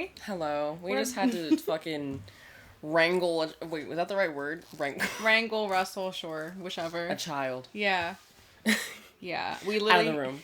Hi. Hello. We just had to fucking wrangle. Wait, was that the right word? Wrangle, wrestle, sure, whichever. A child. Yeah. Yeah. We Out literally. of the room.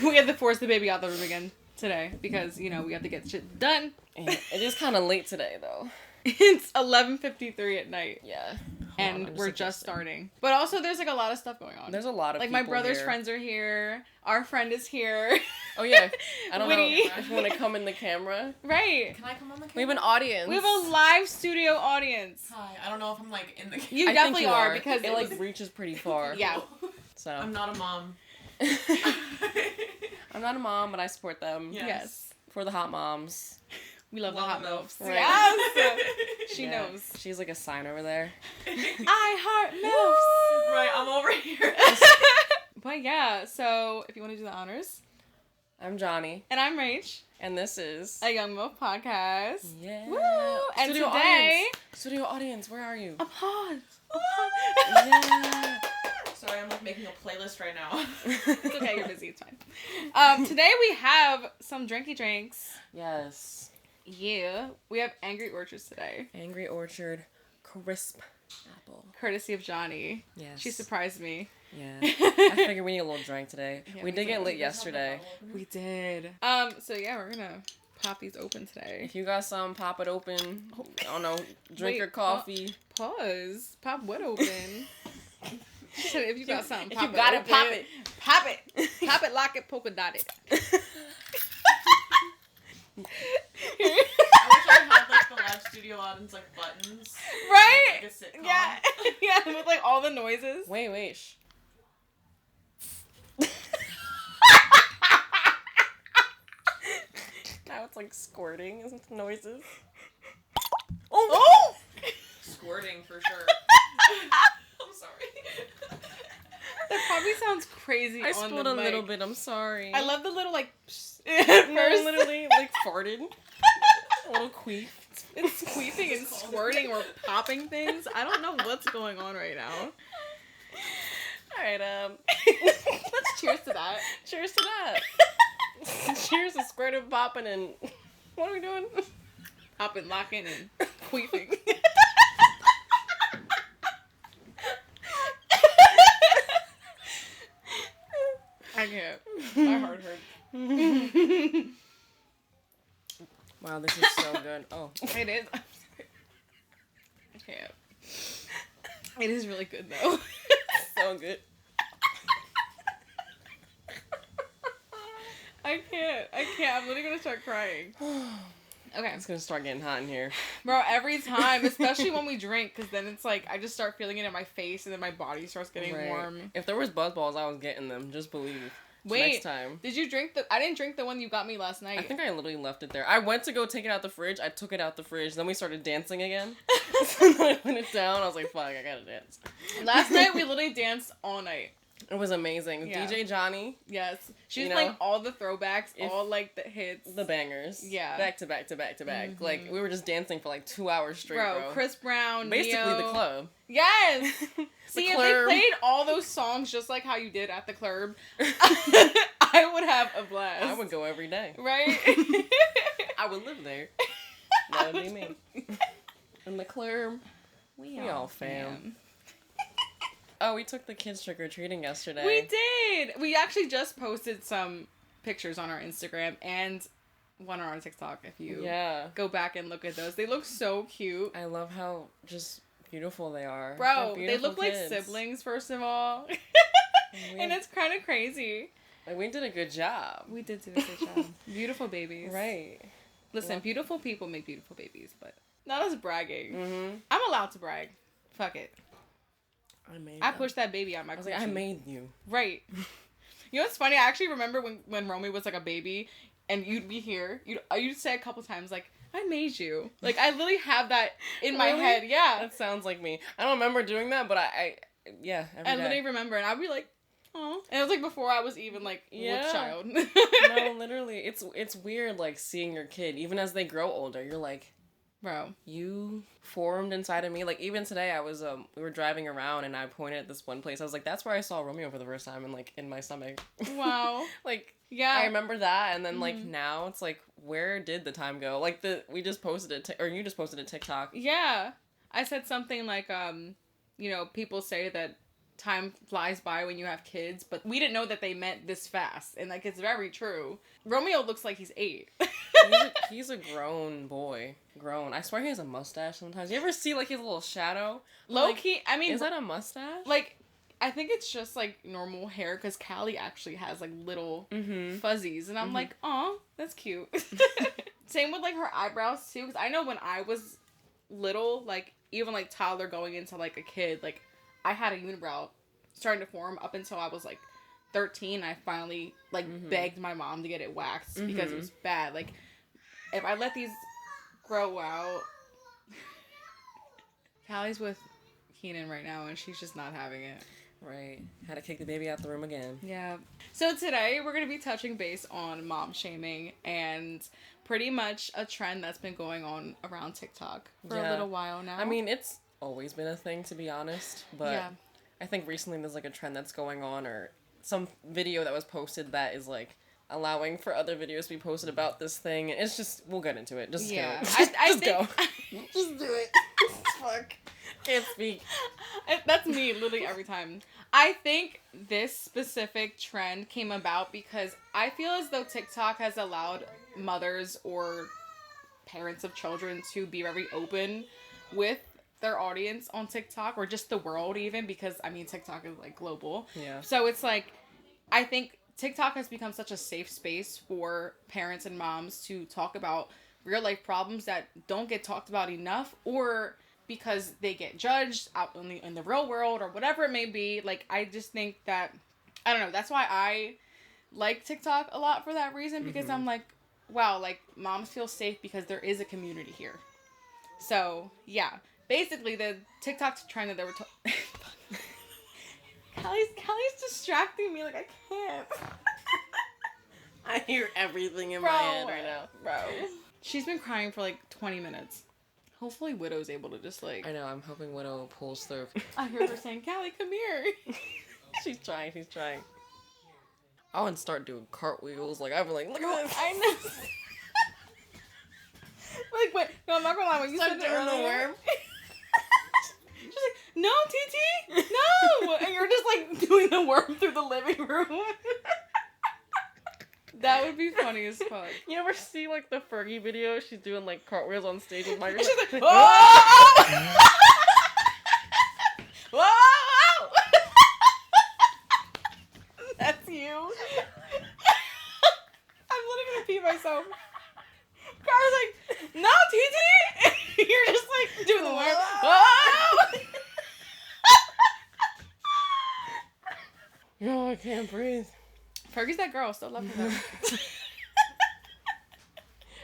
We had to force the baby out of the room again today because, you know, we have to get shit done. It is kind of late today, though. It's 11:53 at night. Yeah. And we're just starting. But also, there's, like, a lot of stuff going on. There's a lot of like, people my brother's here. friends are here. Our friend is here. Oh, yeah. I don't know Witty. if you want to come in the camera. Right. Can I come on the camera? We have an audience. We have a live studio audience. Hi. I don't know if I'm, like, in the camera. You I definitely think you are because it, like, reaches pretty far. Yeah. So. I'm not a mom. I'm not a mom, but I support them. Yes. For the hot moms. We love the hot milfs. Right. Yes. She Yeah. knows. She's like a sign over there. I heart milfs. Right, I'm over here. But yeah, so if you want to do the honors. I'm Johnny. And I'm Rach. And this is... A Young MILF podcast. Yeah. Woo! And Studio today... audience. Studio audience, where are you? I'm hot. Yeah. Sorry, I'm, like, making a playlist right now. It's okay, you're busy, it's fine. Today we have some drinky drinks. Yes. Yeah. We have Angry Orchards today. Angry Orchard crisp apple. Courtesy of Johnny. Yes. She surprised me. Yeah. I figured we need a little drink today. Yeah, we we did get did. lit yesterday. We did. So yeah, we're gonna pop these open today. If you got some, pop it open. I don't know, drink Wait, your coffee. Pause. Pop what open? She said if you got something, If pop you got it, open. pop it. Pop it. Pop it, lock it, polka dot it. I wish I had, like, the live studio audience, like, buttons. Right? Like a sitcom. Yeah. Yeah, with like all the noises. Wait. Now it's like squirting noises. Oh! Squirting, for sure. I'm sorry. That probably sounds crazy I on spilled the a mic. little bit, I'm sorry. I love the little like No, first. literally, like farted. A little queef. It's squeaking and squirting or popping things. I don't know what's going on right now. Alright, Let's cheers to that. cheers to that. Cheers to squirting, popping, and what are we doing? Popping, locking, and queefing. I can't. My heart hurts. Wow, this is so good. Oh. It is. I'm sorry. I can't. It is really good though. So good. I can't. I'm literally gonna start crying. Okay. It's gonna start getting hot in here. Bro, every time, especially when we drink, because then it's like, I just start feeling it in my face, and then my body starts getting Right. warm. If there was buzz balls, I was getting them. Just believe. Wait, Next time. did you drink I didn't drink the one you got me last night. I think I literally left it there. I went to go take it out the fridge. I took it out the fridge. Then we started dancing again. So then I put it down. I was like, fuck, I gotta dance. Last night, we literally danced all night. It was amazing. Yeah. DJ Johnny, Yes. She was You playing know, all the throwbacks, if- all, like, the hits. the bangers. Yeah. Back to back to back to back. Like, we were just dancing for like 2 hours straight, bro. Chris Brown, Basically Neo. the club. Yes! See, if they club. played all those songs just like how you did at the club, I would have a blast. I would go every day. Right? I would live there. That would be me. In the club. We all fam. Oh, we took the kids trick-or-treating yesterday. We did! We actually just posted some pictures on our Instagram and one on our TikTok if you go back and look at those. They look so cute. I love how just beautiful they are. Bro, They're they look beautiful like kids. siblings, first of all. And it's kind of crazy. Like, we did a good job. We did do a good job. Beautiful babies. Right. Listen, beautiful people make beautiful babies, but not us bragging. Mm-hmm. I'm allowed to brag. Fuck it. I them. pushed that baby out my I was like, I made you. Right. You know what's funny? I actually remember when Romy was like a baby and you'd be here. You'd say a couple times like, I made you. Like, I literally have that in my Really? head. Yeah. That sounds like me. I don't remember doing that, but I yeah, every I day. literally remember, and I'd be like, oh. And it was like before I was even like Yeah. with child. No, literally, it's weird like seeing your kid even as they grow older. You're like, Bro. You formed inside of me. Like, even today, I was, we were driving around, and I pointed at this one place. I was like, that's where I saw Romeo for the first time, and, like, in my stomach. Wow. Like, yeah. I remember that, and then, like, now it's like, where did the time go? Like, we just posted it, or you just posted a TikTok. Yeah. I said something like, you know, people say that time flies by when you have kids, but we didn't know that they meant this fast. And, like, it's very true. Romeo looks like he's 8. He's a grown boy. Grown. I swear he has a mustache sometimes. You ever see, like, his little shadow? Low Like, key, I mean... Is that a mustache? Like, I think it's just, like, normal hair, because Callie actually has, like, little fuzzies. And I'm like, aw, that's cute. Same with, like, her eyebrows, too, because I know when I was little, like, even, like, toddler going into, like, a kid, like, I had a unibrow starting to form up until I was, like, 13. I finally, like, begged my mom to get it waxed because it was bad. Like, if I let these grow out... Callie's with Keenan right now, and she's just not having it. Right. Had to kick the baby out the room again. Yeah. So today, we're going to be touching base on mom shaming, and pretty much a trend that's been going on around TikTok for a little while now. I mean, it's always been a thing, to be honest, but I think recently there's, like, a trend that's going on, or some video that was posted that is, like, allowing for other videos to be posted about this thing. It's just, we'll get into it. Just yeah. go. I Just think... go. Just do it. Fuck. Can't speak. That's me, literally every time. I think this specific trend came about because I feel as though TikTok has allowed mothers or parents of children to be very open with their audience on TikTok, or just the world even, because, I mean, TikTok is, like, global. Yeah. So it's, like, I think TikTok has become such a safe space for parents and moms to talk about real life problems that don't get talked about enough, or because they get judged out in the real world, or whatever it may be. Like, I just think that, I don't know, that's why I like TikTok a lot for that reason, because I'm like, wow, like, moms feel safe because there is a community here. So, yeah. Basically, the TikTok trend that they were Callie's distracting me, like, I can't. I hear everything in my head right now. Bro. She's been crying for, like, 20 minutes. Hopefully Widow's able to just, like... I know, I'm hoping Widow pulls through. I hear her saying, Callie, come here. She's trying. I want to start doing cartwheels. Like, I'd be like, look at this. I know. Like, wait, no, I'm not gonna lie. When you said that earlier... the worm. She's like, no, TT, no! And you're just, like, doing the worm through the living room. That would be funny as fuck. You ever see, like, the Fergie video? She's doing, like, cartwheels on stage with And Michael. she's like, whoa! Whoa! That's you. I'm literally gonna pee myself. Car's like, no, TT! You're just, like, doing the worm. Whoa! No, I can't breathe. Fergie's that girl. Still love her though.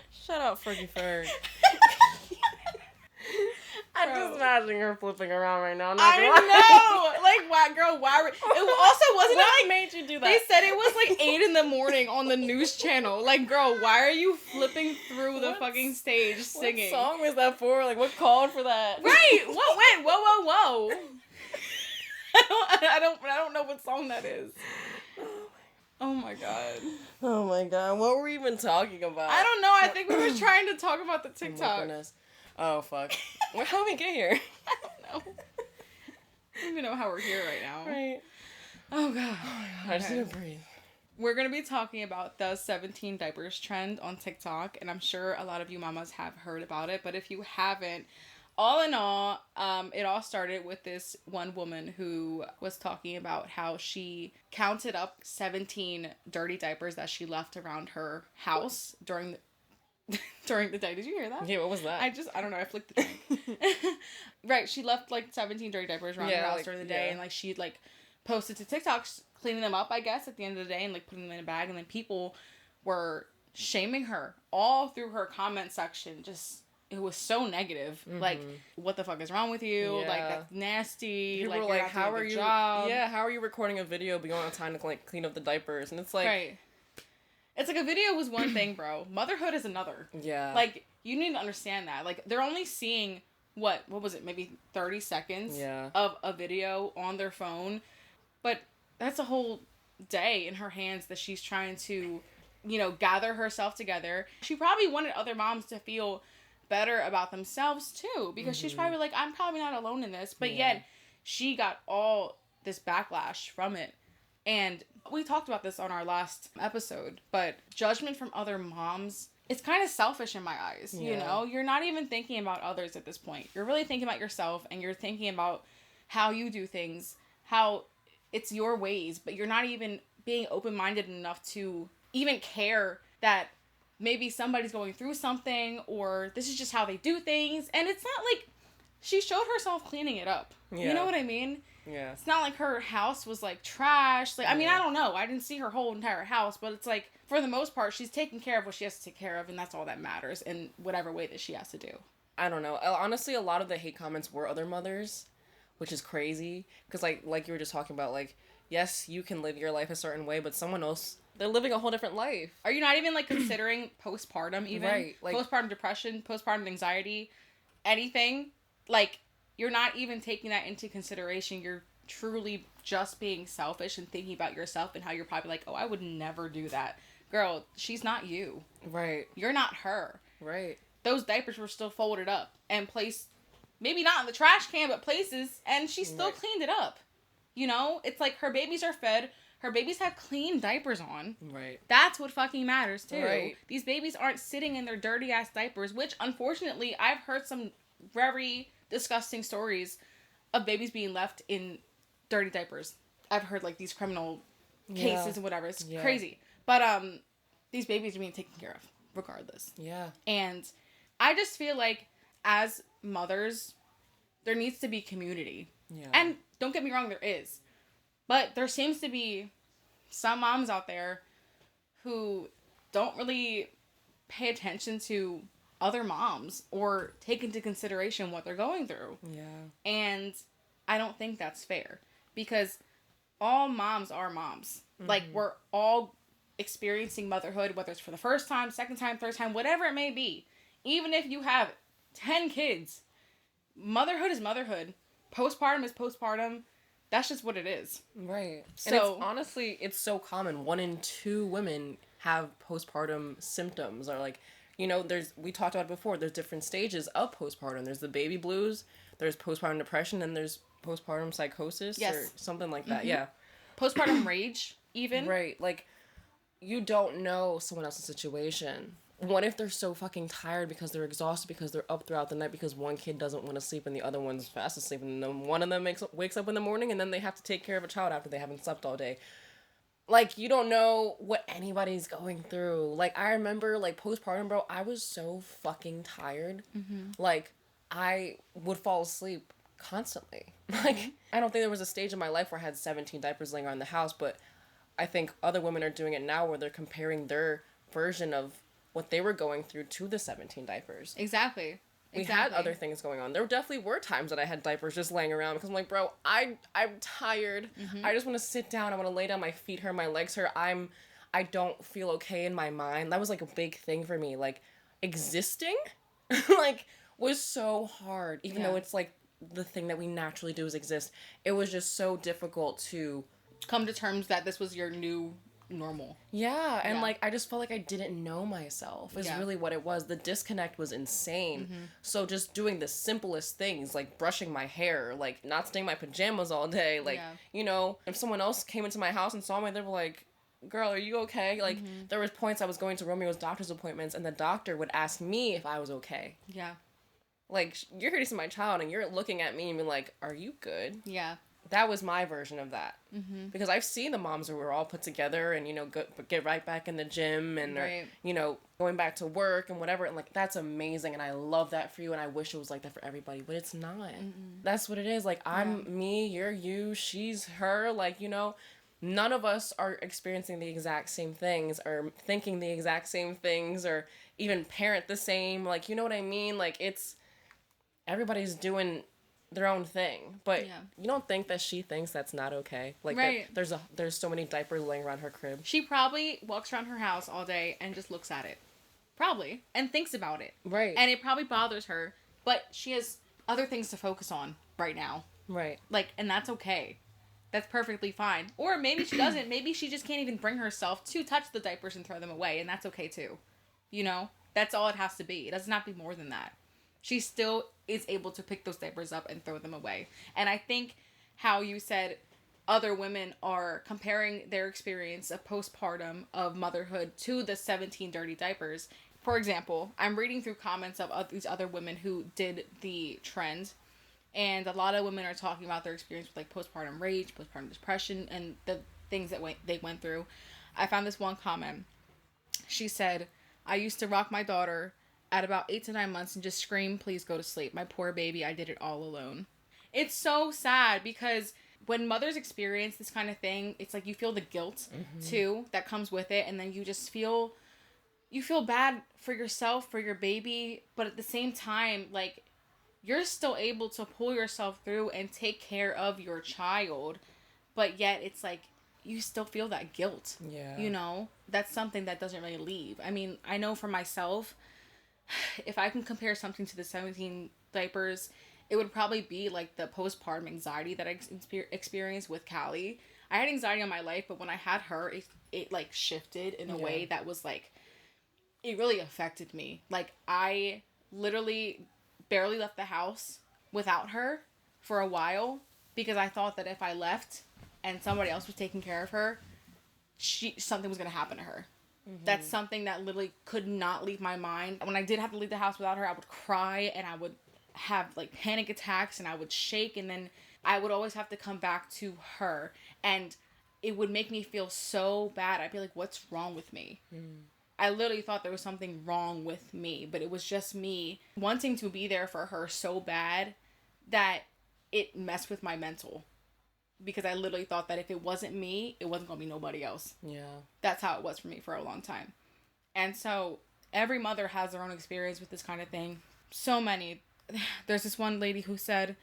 Shut up, Fergie Ferg. I'm just imagining her flipping around right now. I know. Like, why, girl? Why? It also wasn't What like made you do that? They said it was like 8 a.m. on the news channel. Like, girl, why are you flipping through the fucking stage singing? What song was that for? Like, what called for that? Right? What? Wait. Whoa. I don't know what song that is. Oh my god. Oh my god. What were we even talking about? I don't know. I think we were trying to talk about the Oh my TikTok. goodness. Oh fuck. How did we get here? I don't know. I don't even know how we're here right now. Right. Oh god. I just need to breathe. We're going to be talking about the 17 diapers trend on TikTok, and I'm sure a lot of you mamas have heard about it, but if you haven't, all in all, it all started with this one woman who was talking about how she counted up 17 dirty diapers that she left around her house during the day. Did you hear that? Yeah, what was that? I don't know, I flicked the thing. Right, she left like 17 dirty diapers around her house during the day, and like she'd like posted to TikTok cleaning them up, I guess, at the end of the day, and like putting them in a bag, and then people were shaming her all through her comment section. Just, it was so negative. Like, what the fuck is wrong with you? Yeah. Like, that's nasty. People like, were you're like, not how doing a are good you? job. Yeah, how are you recording a video but you don't have time to like clean up the diapers? And it's like, Right. It's like a video was one thing, bro. Motherhood is another. Yeah. Like, you need to understand that. Like, they're only seeing, what was it, maybe 30 seconds of a video on their phone. But that's a whole day in her hands that she's trying to, gather herself together. She probably wanted other moms to feel better about themselves, too. Because she's probably like, I'm probably not alone in this. But yet, she got all this backlash from it. And we talked about this on our last episode, but judgment from other moms, it's kind of selfish in my eyes, You're not even thinking about others at this point. You're really thinking about yourself, and you're thinking about how you do things, how it's your ways, but you're not even being open-minded enough to even care that maybe somebody's going through something, or this is just how they do things. And it's not like she showed herself cleaning it up. Yeah. You know what I mean? Yeah. It's not like her house was, like, trash. Like, I mean, I don't know. I didn't see her whole entire house, but it's like, for the most part, she's taking care of what she has to take care of, and that's all that matters in whatever way that she has to do. I don't know. Honestly, a lot of the hate comments were other mothers, which is crazy. Because, like you were just talking about, like, yes, you can live your life a certain way, but someone else, they're living a whole different life. Are you not even, like, considering postpartum even? Right. Like, postpartum depression, postpartum anxiety, anything? Like, you're not even taking that into consideration. You're truly just being selfish and thinking about yourself and how you're probably like, oh, I would never do that. Girl, she's not you. Right. You're not her. Right. Those diapers were still folded up and placed, maybe not in the trash can, but places, and she still cleaned it up. It's like her babies are fed. Her babies have clean diapers on. Right. That's what fucking matters, too. Right. These babies aren't sitting in their dirty-ass diapers, which, unfortunately, I've heard some very disgusting stories of babies being left in dirty diapers. I've heard, like, these criminal cases and whatever. It's crazy. But, these babies are being taken care of, regardless. Yeah. And I just feel like, as mothers, there needs to be community. Yeah. And don't get me wrong, there is. But there seems to be some moms out there who don't really pay attention to other moms or take into consideration what they're going through. Yeah. And I don't think that's fair, because all moms are moms. Mm-hmm. Like, we're all experiencing motherhood, whether it's for the first time, second time, third time, whatever it may be. Even if you have 10 kids, motherhood is motherhood. Postpartum is postpartum. That's just what it is. Right. So, and it's, honestly, it's so common. 1 in 2 women have postpartum symptoms, or, like, we talked about it before, there's different stages of postpartum. There's the baby blues, there's postpartum depression, and there's postpartum psychosis, or something like that. Mm-hmm. Yeah. Postpartum rage, even. Right. Like, you don't know someone else's situation. What if they're so fucking tired because they're exhausted, because they're up throughout the night, because one kid doesn't want to sleep and the other one's fast asleep, and then one of them wakes up in the morning, and then they have to take care of a child after they haven't slept all day. Like, you don't know what anybody's going through. Like, I remember, like, postpartum, bro, I was so fucking tired. Mm-hmm. Like, I would fall asleep constantly. Like, I don't think there was a stage in my life where I had 17 diapers laying around the house, but I think other women are doing it now, where they're comparing their version of what they were going through to the 17 diapers. Exactly. We had other things going on. There definitely were times that I had diapers just laying around, because I'm like, bro, I'm tired. Mm-hmm. I just want to sit down. I want to lay down. My feet hurt. My legs hurt. I don't feel okay in my mind. That was, like, a big thing for me. Like, existing, like, was so hard. Even though it's, like, the thing that we naturally do is exist. It was just so difficult to come to terms that this was your new normal. Yeah, and like, I just felt like I didn't know myself is really what it was. The disconnect was insane. Mm-hmm. So just doing the simplest things, like brushing my hair, like not staying in my pajamas all day, like, if someone else came into my house and saw me, they were like, girl, are you okay? Like, there was points I was going to Romeo's doctor's appointments, and the doctor would ask me if I was okay. Yeah. Like, you're here to see my child, and you're looking at me and being like, are you good? Yeah. That was my version of that. Mm-hmm. Because I've seen the moms who were all put together and, get right back in the gym and, going back to work and whatever. And, like, that's amazing. And I love that for you. And I wish it was like that for everybody. But it's not. Mm-mm. That's what it is. Like, I'm me, you're you, she's her. Like, none of us are experiencing the exact same things or thinking the exact same things or even parent the same. Like, you know what I mean? Like, everybody's doing their own thing. But Yeah. you don't think that she thinks that's not okay? Like, Right. that there's so many diapers laying around her crib. She probably walks around her house all day and just looks at it. Probably. And thinks about it. Right. And it probably bothers her. But she has other things to focus on right now. Right. Like, and that's okay. That's perfectly fine. Or maybe she doesn't. Maybe she just can't even bring herself to touch the diapers and throw them away. And that's okay too. You know? That's all it has to be. It does not be more than that. She still is able to pick those diapers up and throw them away. And I think how you said other women are comparing their experience of postpartum, of motherhood, to the 17 dirty diapers. For example, I'm reading through comments of these other women who did the trend. And a lot of women are talking about their experience with, like, postpartum rage, postpartum depression, and the things that they went through. I found this one comment. She said, I used to rock my daughter at about 8 to 9 months and just scream, please go to sleep. My poor baby, I did it all alone. It's so sad because when mothers experience this kind of thing, it's like you feel the guilt, too, that comes with it. And then you just feel bad for yourself, for your baby. But at the same time, like, you're still able to pull yourself through and take care of your child, but yet it's like you still feel that guilt. Yeah. You know, that's something that doesn't really leave. I mean, I know for myself, if I can compare something to the 17 diapers, it would probably be like the postpartum anxiety that I experienced with Callie. I had anxiety on my life, but when I had her, it like shifted in a way that was like, it really affected me. Like, I literally barely left the house without her for a while because I thought that if I left and somebody else was taking care of her, something was going to happen to her. That's something that literally could not leave my mind. When I did have to leave the house without her, I would cry and I would have like panic attacks and I would shake, and then I would always have to come back to her, and it would make me feel so bad. I'd be like, what's wrong with me? I literally thought there was something wrong with me, but it was just me wanting to be there for her so bad that it messed with my mental. Because I literally thought that if it wasn't me, it wasn't going to be nobody else. Yeah. That's how it was for me for a long time. And so every mother has their own experience with this kind of thing. So many. There's this one lady who said,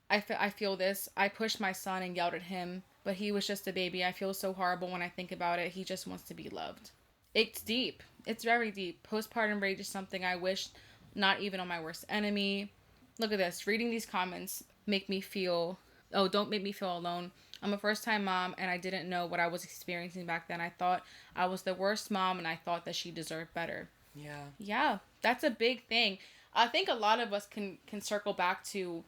I feel this. I pushed my son and yelled at him, but he was just a baby. I feel so horrible when I think about it. He just wants to be loved. It's deep. It's very deep. Postpartum rage is something I wish not even on my worst enemy. Look at this. Reading these comments make me feel, oh, don't make me feel alone. I'm a first-time mom, and I didn't know what I was experiencing back then. I thought I was the worst mom, and I thought that she deserved better. Yeah. Yeah, that's a big thing. I think a lot of us can circle back to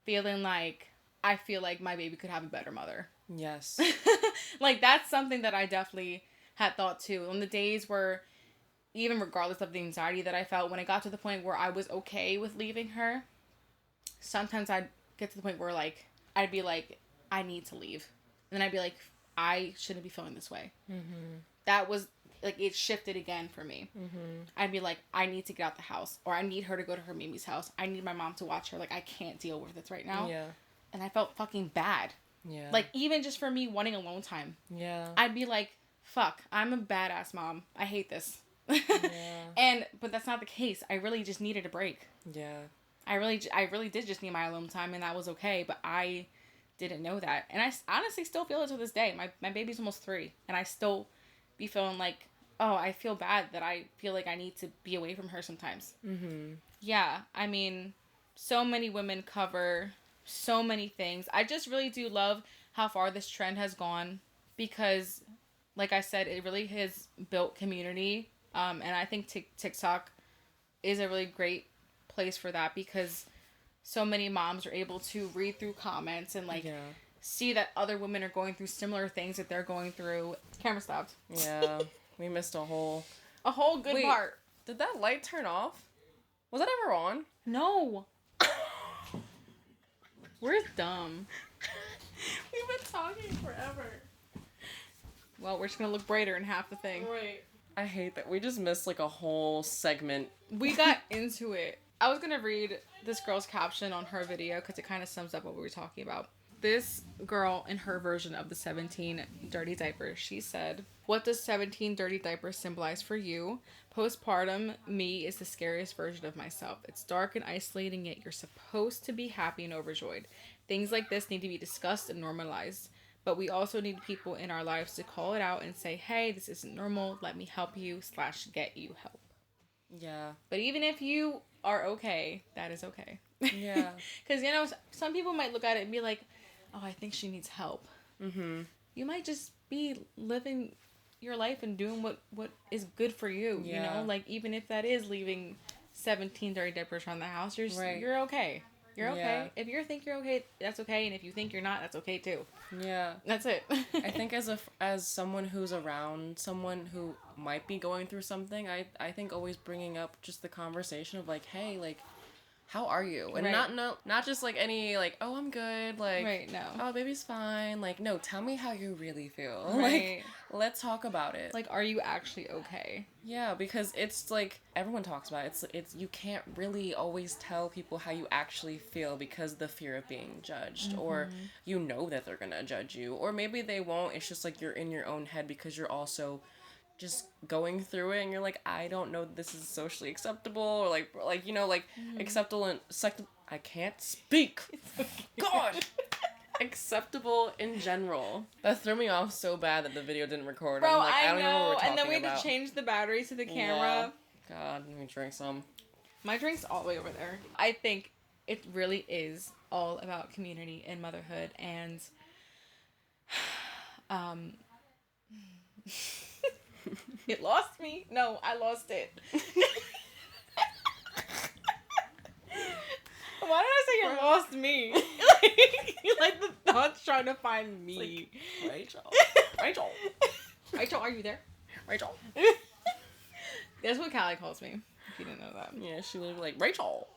feeling like, I feel like my baby could have a better mother. Yes. Like, that's something that I definitely had thought too. On the days where, even regardless of the anxiety that I felt, when it got to the point where I was okay with leaving her, sometimes I'd get to the point where, like, I'd be like, I need to leave. And then I'd be like, I shouldn't be feeling this way. That was, like, it shifted again for me. I'd be like, I need to get out the house. Or I need her to go to her Mimi's house. I need my mom to watch her. Like, I can't deal with this right now. Yeah. And I felt fucking bad. Yeah. Like, even just for me wanting alone time. Yeah. I'd be like, fuck, I'm a badass mom. I hate this. Yeah. But that's not the case. I really just needed a break. Yeah. I really did just need my alone time, and that was okay, but I didn't know that. And I honestly still feel it to this day. My baby's almost 3, and I still be feeling like, oh, I feel bad that I feel like I need to be away from her sometimes. Yeah, I mean, so many women cover so many things. I just really do love how far this trend has gone, because, like I said, it really has built community, and I think TikTok is a really great place for that, because so many moms are able to read through comments and see that other women are going through similar things that they're going through. Camera stopped. Yeah. We missed a whole good part. Did that light turn off? Was that ever on? No. We're dumb. We've been talking forever. Well, we're just gonna look brighter in half the thing. Right. I hate that. We just missed like a whole segment. We got into it. I was gonna read this girl's caption on her video because it kind of sums up what we were talking about. this girl, in her version of the 17 dirty diapers, she said, "What does 17 dirty diapers symbolize for you? Postpartum me is the scariest version of myself. It's dark and isolating, yet you're supposed to be happy and overjoyed. Things like this need to be discussed and normalized. But we also need people in our lives to call it out and say, hey, this isn't normal. Let me help you / get you help." Yeah. But even if you are okay, that is okay. Yeah. Because, you know, some people might look at it and be like, oh, I think she needs help. Mm-hmm. You might just be living your life and doing what is good for you, you know? Like, even if that is leaving 17 dirty diapers around the house, you're okay. You're okay. If you think you're okay, that's okay. And if you think you're not, that's okay too. Yeah. That's it. I think as someone who's around someone who might be going through something, I think always bringing up just the conversation of like, hey, like, how are you? And not just like any like, oh, I'm good, like, no. Oh, baby's fine. Like, no, tell me how you really feel. Right. Like, let's talk about it. Like, are you actually okay? Yeah, because it's like everyone talks about it. It's you can't really always tell people how you actually feel because of the fear of being judged, or you know that they're gonna judge you, or maybe they won't. It's just like you're in your own head because you're also just going through it and you're like, I don't know this is socially acceptable, or like you know, like acceptable and I can't speak. God. Acceptable in general. That threw me off so bad that the video didn't record. Bro, I'm like, I don't know. even know what we're talking and then we had about. to change the batteries to the camera. Yeah. God, let me drink some. My drink's all the way over there. I think it really is all about community and motherhood, and it lost me. No, I lost it. Why did I say you lost me? like the thoughts trying to find me. Like, Rachel. Rachel, are you there? Rachel. That's what Callie calls me. If you didn't know that. Yeah, she would be like, Rachel.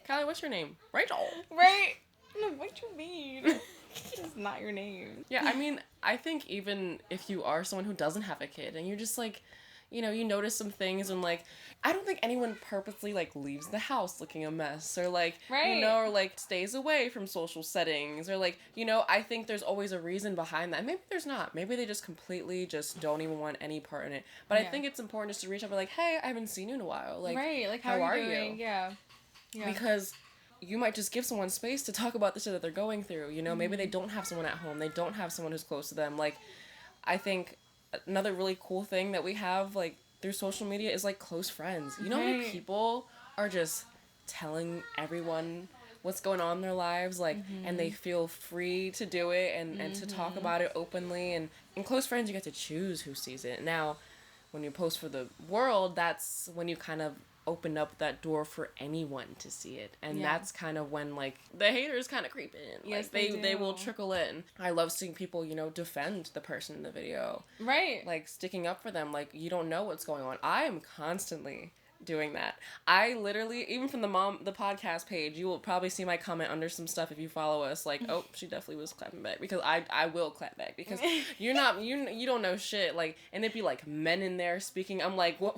Callie, what's your name? Rachel. Right? No, what you mean? It's not your name. Yeah, I mean, I think even if you are someone who doesn't have a kid and you're just like, you know, you notice some things and like, I don't think anyone purposely like leaves the house looking a mess or like, you know, or like stays away from social settings or like, you know, I think there's always a reason behind that. Maybe there's not. Maybe they just completely just don't even want any part in it. But I think it's important just to reach out and be like, hey, I haven't seen you in a while. Like, like how are you doing? Yeah. Because you might just give someone space to talk about the shit that they're going through. You know, maybe they don't have someone at home. They don't have someone who's close to them. Like, I think another really cool thing that we have, like, through social media is, like, close friends. You know how many people are just telling everyone what's going on in their lives, like, and they feel free to do it and to talk about it openly. And in close friends, you get to choose who sees it. Now, when you post for the world, that's when you kind of open up that door for anyone to see it, and that's kind of when like the haters kind of creep in. Yes, like, they will trickle in. I love seeing people, you know, defend the person in the video, like sticking up for them. Like, you don't know what's going on. I am constantly doing that. I literally, even from the podcast page, you will probably see my comment under some stuff if you follow us, like, oh, she definitely was clapping back, because I will clap back, because you're not, you don't know shit, like, and it'd be like men in there speaking. I'm like, what?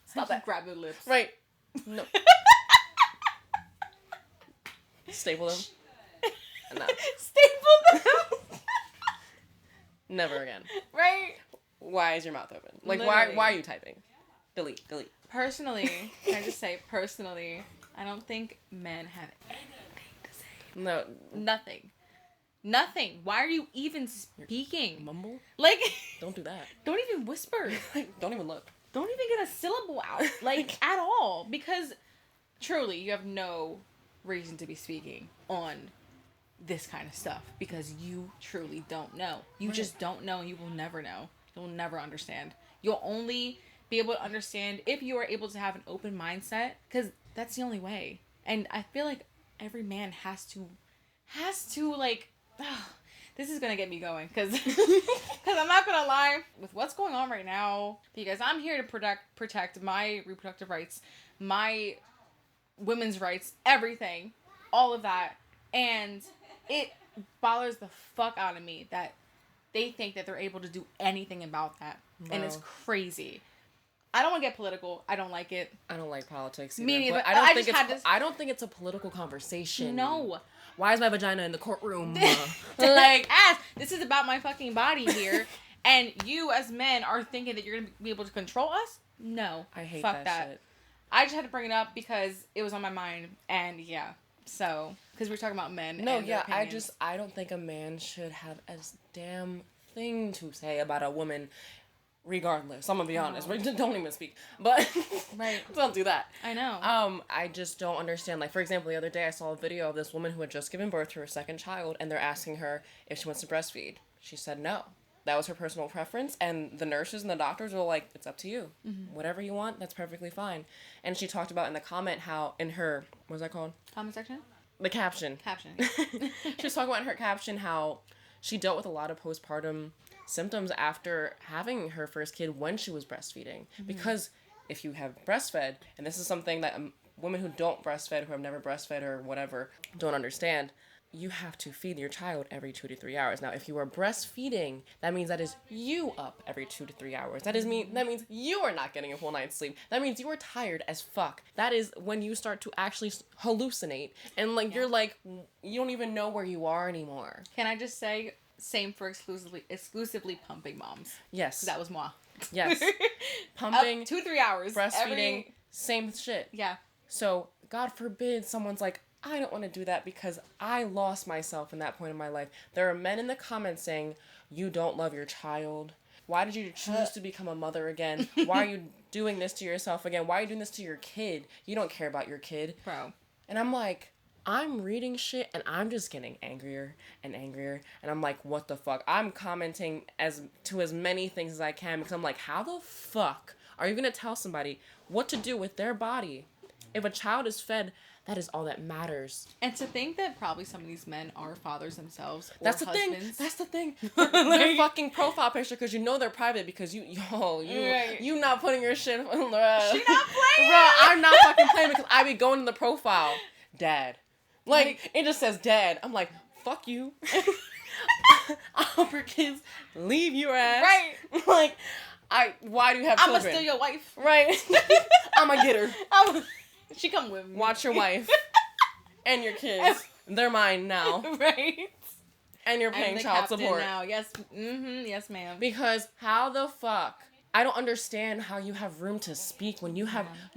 Stop that. Grab the lips. Right. No. Staple them. No. Staple them. Never again. Right. Why is your mouth open? Like, Literally. why are you typing? Delete. Personally, can I just say, I don't think men have anything to say. No. Nothing. Why are you even speaking? Mumble? Like, don't do that. Don't even whisper. Like, don't even look. Don't even get a syllable out, like, at all. Because, truly, you have no reason to be speaking on this kind of stuff. Because you truly don't know. You just don't know, and you will never know. You'll never understand. You'll only be able to understand if you are able to have an open mindset. Because that's the only way. And I feel like every man has to, like... This is gonna get me going, because I'm not gonna lie, with what's going on right now, because I'm here to protect my reproductive rights, my women's rights, everything, all of that, and it bothers the fuck out of me that they think that they're able to do anything about that, and it's crazy. I don't want to get political. I don't like it. I don't like politics either. Me neither. But I don't think it's a political conversation. No. Why is my vagina in the courtroom? Like, this is about my fucking body here. And you as men are thinking that you're going to be able to control us? No. I hate Fuck that shit. I just had to bring it up because it was on my mind. And yeah. So, because we're talking about men. No, and yeah, their I don't think a man should have a damn thing to say about a woman, regardless. I'm gonna be honest. Don't even speak. But right. Don't do that. I know. I just don't understand. Like, for example, the other day I saw a video of this woman who had just given birth to her second child, and they're asking her if she wants to breastfeed. She said no. That was her personal preference, and the nurses and the doctors were like, it's up to you. Mm-hmm. Whatever you want, that's perfectly fine. And she talked about in the comment how in her, what was that called? Comment section? The caption. She was talking about in her caption how she dealt with a lot of postpartum symptoms after having her first kid when she was breastfeeding. Mm-hmm. Because if you have breastfed, and this is something that women who don't breastfed, who have never breastfed or whatever, don't understand, you have to feed your child every 2 to 3 hours. Now, if you are breastfeeding, that means that is you up every 2 to 3 hours. That means you are not getting a full night's sleep. That means you are tired as fuck. That is when you start to actually hallucinate. And, like, you're like, you don't even know where you are anymore. Can I just say, same for exclusively pumping moms. Yes. That was moi. Yes. Pumping. 2 to 3 hours. Breastfeeding. Same shit. Yeah. So, God forbid someone's like, I don't want to do that because I lost myself in that point in my life. There are men in the comments saying, you don't love your child. Why did you choose to become a mother again? Why are you doing this to yourself again? Why are you doing this to your kid? You don't care about your kid. Bro. And I'm like, I'm reading shit and I'm just getting angrier and angrier. And I'm like, what the fuck? I'm commenting as many things as I can because I'm like, how the fuck are you going to tell somebody what to do with their body? If a child is fed, that is all that matters. And to think that probably some of these men are fathers themselves or That's the husbands. That's the thing. Their fucking profile picture, because you know they're private because you not putting your shit on the... She not playing! Bro, I'm not fucking playing because I be going to the profile. Dad. Like, it just says dad. I'm like, fuck you. I hope your kids leave your ass. Right. Like, why do you have children? I'ma steal your wife. Right. I'ma get her. She come with me. Watch your wife. And your kids. They're mine now. Right. And you're paying child support. Now. Yes. Mm-hmm. Yes, ma'am. Because how the fuck? I don't understand how you have room to speak when you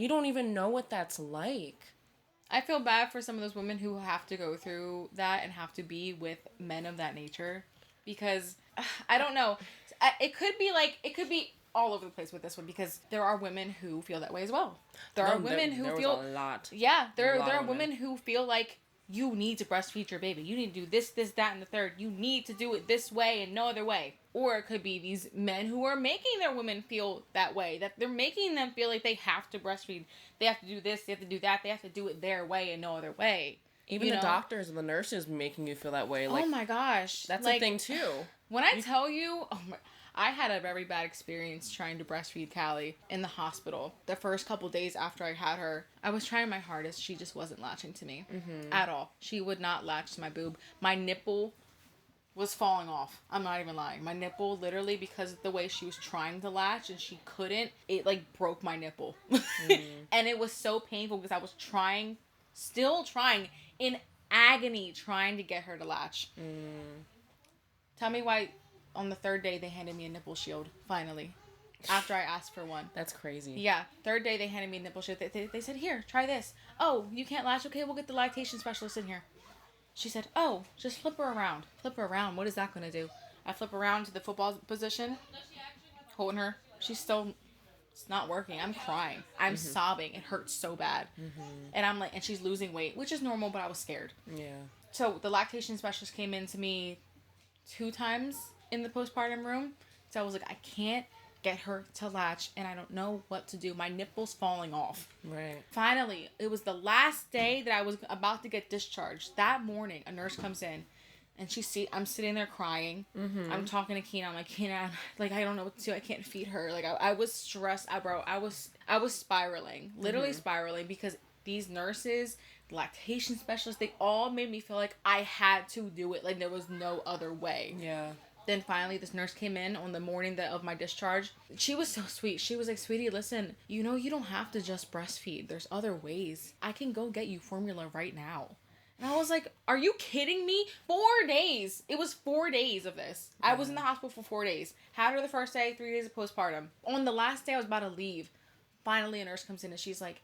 don't even know what that's like. I feel bad for some of those women who have to go through that and have to be with men of that nature. Because, I don't know. It could be all over the place with this one because there are women who feel that way as well. There are women who feel a lot. Yeah, there are women who feel like you need to breastfeed your baby. You need to do this, that, and the third. You need to do it this way and no other way. Or it could be these men who are making their women feel that way. That they're making them feel like they have to breastfeed. They have to do this, they have to do that. They have to do it their way and no other way. Even the doctors and the nurses making you feel that way. Like, oh my gosh. That's a thing too. When I tell you, I had a very bad experience trying to breastfeed Callie in the hospital. The first couple days after I had her, I was trying my hardest. She just wasn't latching to me at all. She would not latch to my boob. My nipple was falling off. I'm not even lying. My nipple, literally, because of the way she was trying to latch and she couldn't, it like broke my nipple. And it was so painful because I was still trying, in agony, trying to get her to latch. Tell me why... On the third day, they handed me a nipple shield, finally. After I asked for one. That's crazy. Yeah. Third day, they handed me a nipple shield. They said, here, try this. Oh, you can't latch? Okay, we'll get the lactation specialist in here. She said, oh, just flip her around. Flip her around. What is that going to do? I flip around to the football position, holding her. It's not working. I'm crying. I'm sobbing. It hurts so bad. And I'm like, and she's losing weight, which is normal, but I was scared. Yeah. So the lactation specialist came in to me 2 times in the postpartum room. So I was like, I can't get her to latch and I don't know what to do. My nipple's falling off. Right. Finally, it was the last day that I was about to get discharged. That morning, a nurse comes in and I'm sitting there crying. I'm talking to Keenan. I'm like, Keenan, like, I don't know what to do. I can't feed her. Like, I was stressed. I was spiraling, literally spiraling because these nurses, lactation specialists, they all made me feel like I had to do it. Like there was no other way. Yeah. Then finally, this nurse came in on the morning of my discharge. She was so sweet. She was like, sweetie, listen, you know, you don't have to just breastfeed. There's other ways. I can go get you formula right now. And I was like, are you kidding me? 4 days. It was 4 days of this. I was in the hospital for 4 days. Had her the first day, 3 days of postpartum. On the last day I was about to leave, finally a nurse comes in and she's like,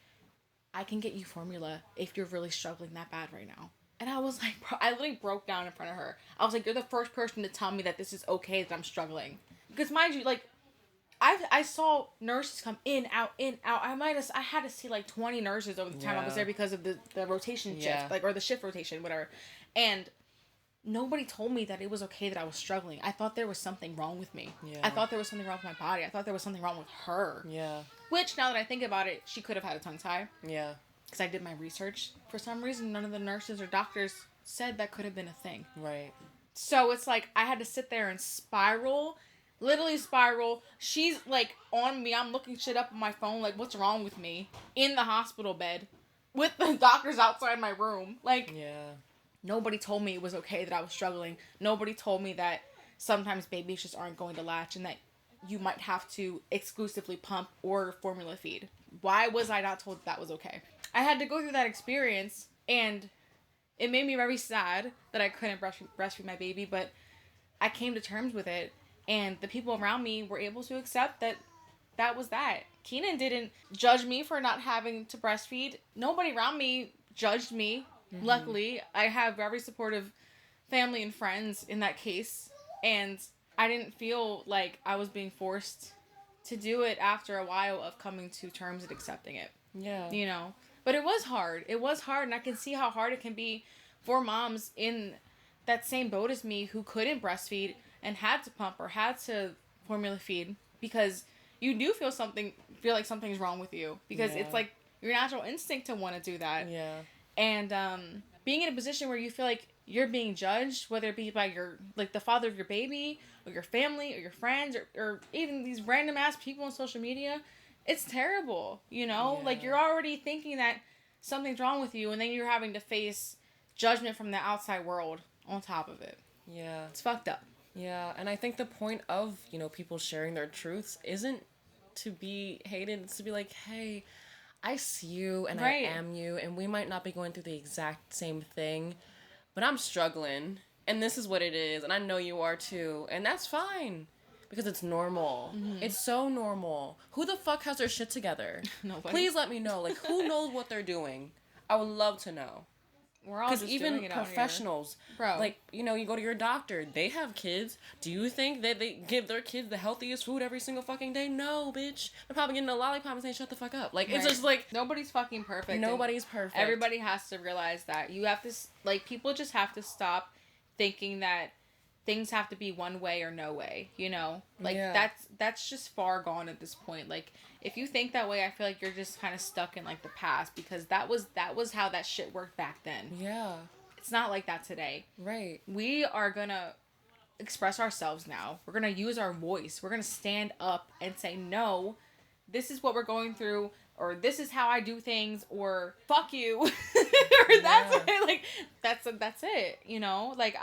I can get you formula if you're really struggling that bad right now. And I was like, I literally broke down in front of her. I was like, you're the first person to tell me that this is okay, that I'm struggling. Because mind you, like, I saw nurses come in, out, in, out. I had to see like 20 nurses over the time I was there because of the rotation shift, like, or the shift rotation, whatever. And nobody told me that it was okay that I was struggling. I thought there was something wrong with me. Yeah. I thought there was something wrong with my body. I thought there was something wrong with her. Yeah. Which, now that I think about it, she could have had a tongue tie. Yeah. Because I did my research. For some reason, none of the nurses or doctors said that could have been a thing. Right. So it's like, I had to sit there and spiral. Literally spiral. She's like on me. I'm looking shit up on my phone. Like, what's wrong with me? In the hospital bed. With the doctors outside my room. Like, yeah. Nobody told me it was okay that I was struggling. Nobody told me that sometimes babies just aren't going to latch and that you might have to exclusively pump or formula feed. Why was I not told that was okay? I had to go through that experience, and it made me very sad that I couldn't breastfeed my baby, but I came to terms with it, and the people around me were able to accept that that was that. Keenan didn't judge me for not having to breastfeed. Nobody around me judged me. Mm-hmm. Luckily, I have very supportive family and friends in that case, and I didn't feel like I was being forced to do it after a while of coming to terms and accepting it. Yeah. You know? But it was hard. It was hard, and I can see how hard it can be for moms in that same boat as me who couldn't breastfeed and had to pump or had to formula feed, because you do feel like something's wrong with you, because it's like your natural instinct to want to do that. Yeah. And being in a position where you feel like you're being judged, whether it be by your, like, the father of your baby or your family or your friends or even these random ass people on social media, it's terrible, you know? Yeah. Like, you're already thinking that something's wrong with you, and then you're having to face judgment from the outside world on top of it. Yeah. It's fucked up. Yeah, and I think the point of, you know, people sharing their truths isn't to be hated. It's to be like, hey, I see you and I am you, and we might not be going through the exact same thing, but I'm struggling, and this is what it is, and I know you are too, and that's fine. Because it's normal. Mm-hmm. It's so normal. Who the fuck has their shit together? Nobody. Please let me know. Like, who knows what they're doing? I would love to know. We're all just even doing it professionals, bro. Like, you know, you go to your doctor. They have kids. Do you think that they give their kids the healthiest food every single fucking day? No, bitch. They're probably getting a lollipop and saying, "Shut the fuck up." Like, it's just like, nobody's fucking perfect. Nobody's perfect. Everybody has to realize that. You have to, like, people just have to stop thinking that things have to be one way or no way, you know? Like, that's just far gone at this point. Like, if you think that way, I feel like you're just kind of stuck in, like, the past, because that was how that shit worked back then. Yeah. It's not like that today. Right. We are gonna express ourselves now. We're gonna use our voice. We're gonna stand up and say, no, this is what we're going through, or this is how I do things, or fuck you. Or that's it. Like, that's it, you know? Like,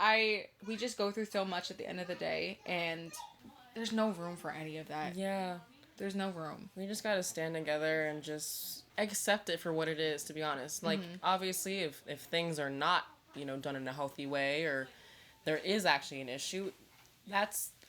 we just go through so much at the end of the day, and there's no room for any of that. Yeah. There's no room. We just gotta stand together and just accept it for what it is, to be honest. Like, obviously, if things are not, you know, done in a healthy way, or there is actually an issue,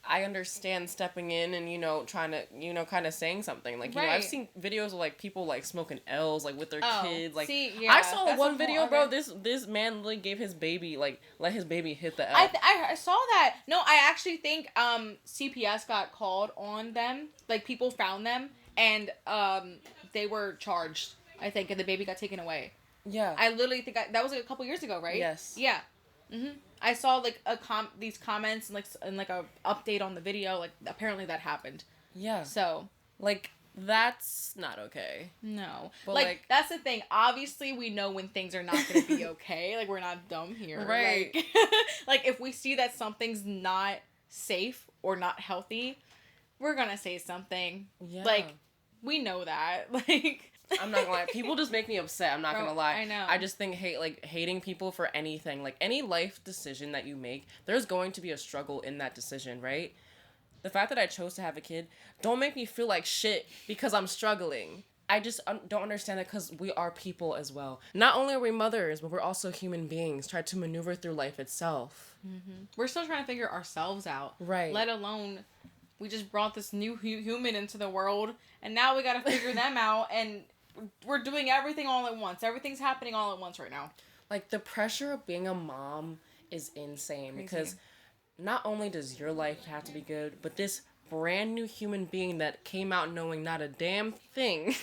I understand stepping in and, you know, trying to, you know, kind of saying something. Like, you know, I've seen videos of, like, people, like, smoking L's, like, with their kids. Like, I saw one video, bro, this man literally gave his baby, like, let his baby hit the L. I saw that. No, I actually think CPS got called on them. Like, people found them, and they were charged, I think, and the baby got taken away. Yeah. I literally think that was like a couple years ago, right? Yes. Yeah. Mm-hmm. I saw, like, these comments and like a update on the video. Like, apparently that happened. Yeah. So, like, that's not okay. No. But like, that's the thing. Obviously, we know when things are not going to be okay. Like, we're not dumb here. Right. Like, like, if we see that something's not safe or not healthy, we're going to say something. Yeah. Like, we know that. Like, I'm not gonna lie. People just make me upset. I'm not Bro, gonna lie. I know. I just think hating people for anything, like any life decision that you make, there's going to be a struggle in that decision, right? The fact that I chose to have a kid, don't make me feel like shit because I'm struggling. I just don't understand it because we are people as well. Not only are we mothers, but we're also human beings trying to maneuver through life itself. Mm-hmm. We're still trying to figure ourselves out. Right. Let alone, we just brought this new human into the world, and now we gotta figure them out, and we're doing everything all at once. Everything's happening all at once right now. Like, the pressure of being a mom is insane. Crazy. Because not only does your life have to be good, but this brand new human being that came out knowing not a damn thing.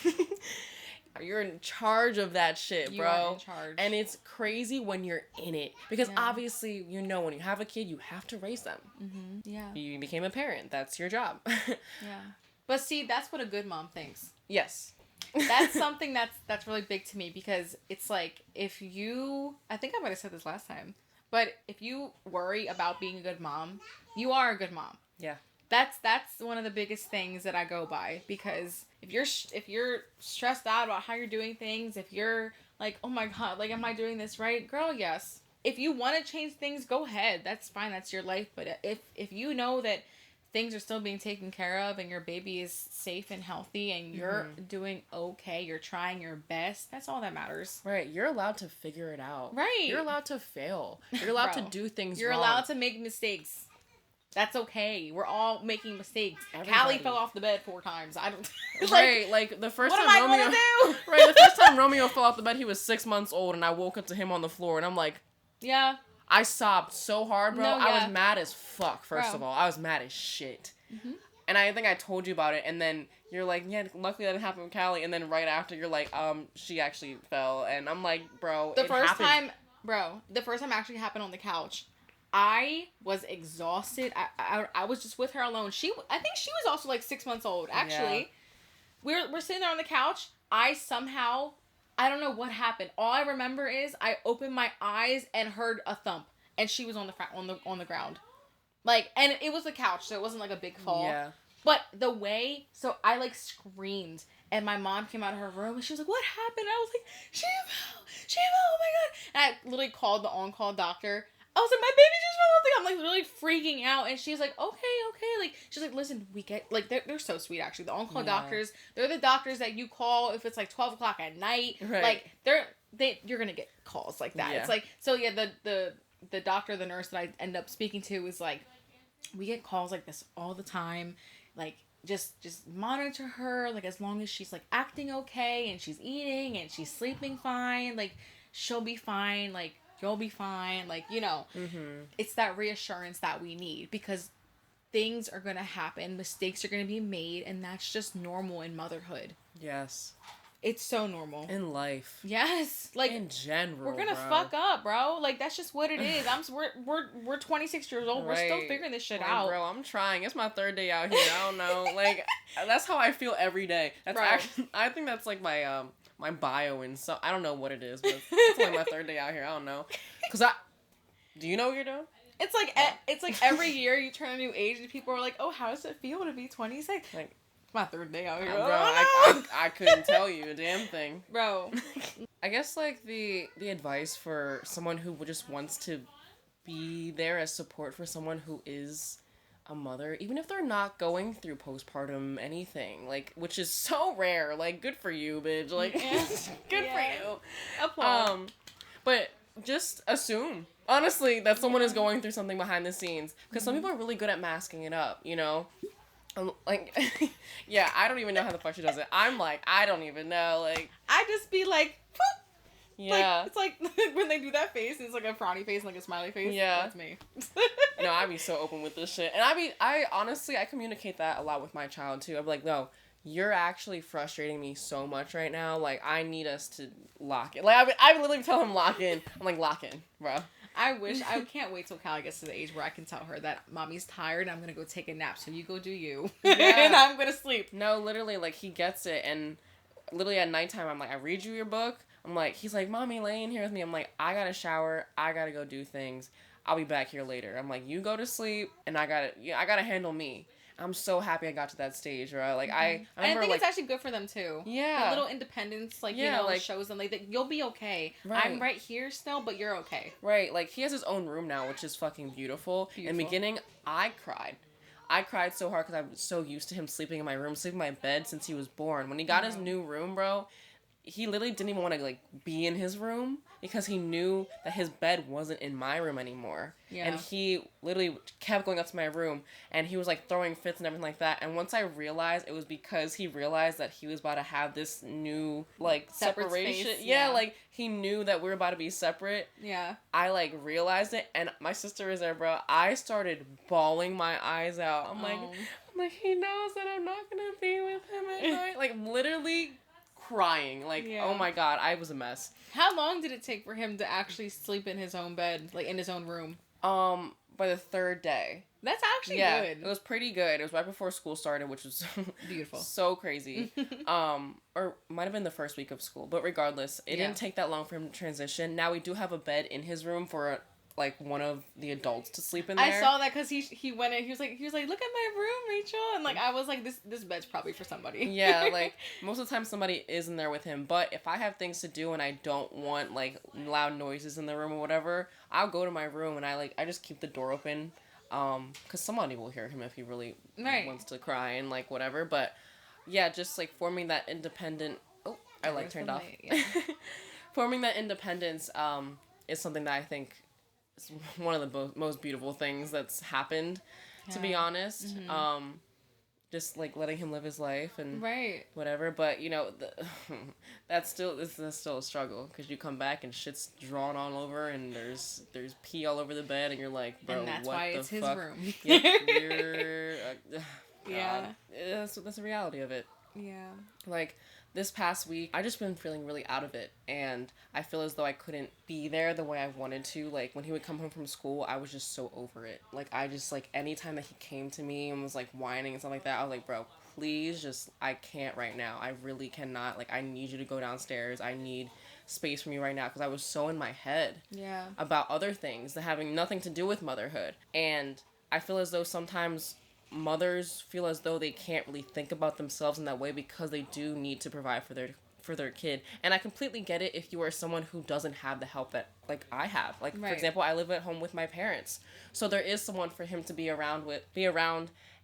You're in charge of that shit, bro. You are in charge. And it's crazy when you're in it. Because obviously, you know, when you have a kid, you have to raise them. Mm-hmm. Yeah. You became a parent. That's your job. Yeah. But see, that's what a good mom thinks. Yes. That's something that's really big to me, because it's like, if you, I think I might have said this last time, but if you worry about being a good mom, you are a good mom. Yeah. That's one of the biggest things that I go by, because if you're stressed out about how you're doing things, if you're like, oh my god, like, am I doing this right? Girl, yes. If you want to change things, go ahead. That's fine. That's your life. But if you know that things are still being taken care of and your baby is safe and healthy and you're doing okay, you're trying your best, that's all that matters. Right. You're allowed to figure it out. Right. You're allowed to fail. You're allowed to do things You're wrong. allowed to make mistakes. That's okay. We're all making mistakes. Everybody. Callie fell off the bed 4 times. I don't. Right, like the first what time am I Romeo. gonna do? Right, the first time Romeo fell off the bed, he was 6 months old, and I woke up to him on the floor, and I'm like, Yeah. I sobbed so hard, bro. No, I yeah. was mad as fuck. First Bro. of all, I was mad as shit. Mm-hmm. And I think I told you about it, and then you're like, yeah, luckily that didn't happen with Callie. And then right after, you're like, she actually fell, and I'm like, bro, The it first happened. time actually happened on the couch. I was exhausted. I was just with her alone. I think she was also like 6 months old. Actually, we're sitting there on the couch. I don't know what happened. All I remember is I opened my eyes and heard a thump, and she was on the ground, like, and it was the couch, so it wasn't like a big fall. Yeah. But the way, so I like screamed, and my mom came out of her room, and she was like, "What happened?" I was like, "She fell, oh my god!" And I literally called the on-call doctor. I was like, my baby just fell off the. I'm like literally freaking out, and she's like, okay, like, she's like, listen, we get, like, they're so sweet actually. The on-call doctors, they're the doctors that you call if it's like 12 o'clock at night. Right. Like you're gonna get calls like that. Yeah. It's like, so yeah, the doctor, the nurse that I end up speaking to was like, we get calls like this all the time, like, just monitor her, like, as long as she's like acting okay and she's eating and she's sleeping fine, like, she'll be fine, like, you'll be fine, like, you know. It's that reassurance that we need, because things are gonna happen, mistakes are gonna be made, and that's just normal in motherhood. Yes. It's so normal. In life. Yes, like, in general, we're gonna bro. fuck up, bro. Like, that's just what it is. We're 26 years old. We're still figuring this shit out. Bro, I'm trying. It's my 3rd day out here. I don't know. Like, that's how I feel every day. That's actually, I think that's like my my bio, and so I don't know what it is, but it's like my 3rd day out here. I don't know. Do you know what you're doing? It's like every year you turn a new age, and people are like, "Oh, how does it feel to be 26?" Like, my 3rd day out here. bro, Oh, no. I couldn't tell you a damn thing. Bro. I guess, like, the advice for someone who just wants to be there as support for someone who is a mother, even if they're not going through postpartum anything, like, which is so rare, like, good for you, bitch, like, good for you. Applause. But just assume, honestly, that someone is going through something behind the scenes, because some people are really good at masking it up, you know? Like, yeah, I don't even know how the fuck she does it. I'm like, I don't even know, like, I just be like, Phoop! yeah. Like, it's like when they do that face, it's like a frowny face and like a smiley face. Yeah. That's me. No, I be so open with this shit. And I honestly, I communicate that a lot with my child too. I'm like, no, you're actually frustrating me so much right now. Like, I need us to lock in. Like, I literally tell him lock in. I'm like, lock in, bro. I can't wait till Callie gets to the age where I can tell her that mommy's tired and I'm gonna go take a nap, so you go do you. Yeah. And I'm gonna sleep. No, literally, like, he gets it, and literally at nighttime, I'm like, I read you your book. I'm like, he's like, mommy, lay in here with me. I'm like, I gotta shower. I gotta go do things. I'll be back here later. I'm like, you go to sleep, and I gotta handle me. I'm so happy I got to that stage, right? Like, I remember, and I think like, it's actually good for them, too. yeah. The little independence, like, Yeah, like, shows them, like, that you'll be okay. Right. I'm right here still, but you're okay. Right, like, he has his own room now, which is fucking beautiful. In the beginning, I cried. I cried so hard because I was so used to him sleeping in my room, sleeping in my bed since he was born. When he got his new room, bro, he literally didn't even want to, like, be in his room because he knew that his bed wasn't in my room anymore. Yeah. And he literally kept going up to my room, and he was, like, throwing fits and everything like that. And once I realized it was because he realized that he was about to have this new, like, separation. Space, yeah, like, he knew that we were about to be separate. Yeah. I, like, realized it, and my sister is there, bro. I started bawling my eyes out. I'm like, he knows that I'm not gonna be with him at night. Like, literally crying. Like, oh my god, I was a mess. How long did it take for him to actually sleep in his own bed, like in his own room? By the third day. That's actually good. It was pretty good. It was right before school started, which was beautiful. So crazy. Or might have been the first week of school, but regardless, it didn't take that long for him to transition. Now we do have a bed in his room for like one of the adults to sleep in there. I saw that because he went in. He was like, look at my room, Rachel, and like I was like, this bed's probably for somebody. Yeah, like most of the time somebody is in there with him. But if I have things to do and I don't want like loud noises in the room or whatever, I'll go to my room and I just keep the door open, because somebody will hear him if he really wants to cry and like whatever. But yeah, just like forming that independent. Oh, I like turned off. Yeah. Forming that independence is something that I think. It's one of the most beautiful things that's happened, to be honest. Mm-hmm. Just like letting him live his life and whatever. But you know, that's still a struggle because you come back and shit's drawn all over and there's pee all over the bed and you're like, bro, and that's what why the it's fuck? His room. Yeah, that's the reality of it. Yeah, like. This past week, I just been feeling really out of it, and I feel as though I couldn't be there the way I wanted to. Like, when he would come home from school, I was just so over it. Like, I just, like, anytime that he came to me and was, like, whining and stuff like that, I was like, bro, please just, I can't right now. I really cannot. Like, I need you to go downstairs. I need space from you right now, because I was so in my head about other things that having nothing to do with motherhood. And I feel as though sometimes mothers feel as though they can't really think about themselves in that way because they do need to provide for their kid. And I completely get it if you are someone who doesn't have the help that like I have. Like for example, I live at home with my parents. So there is someone for him to be around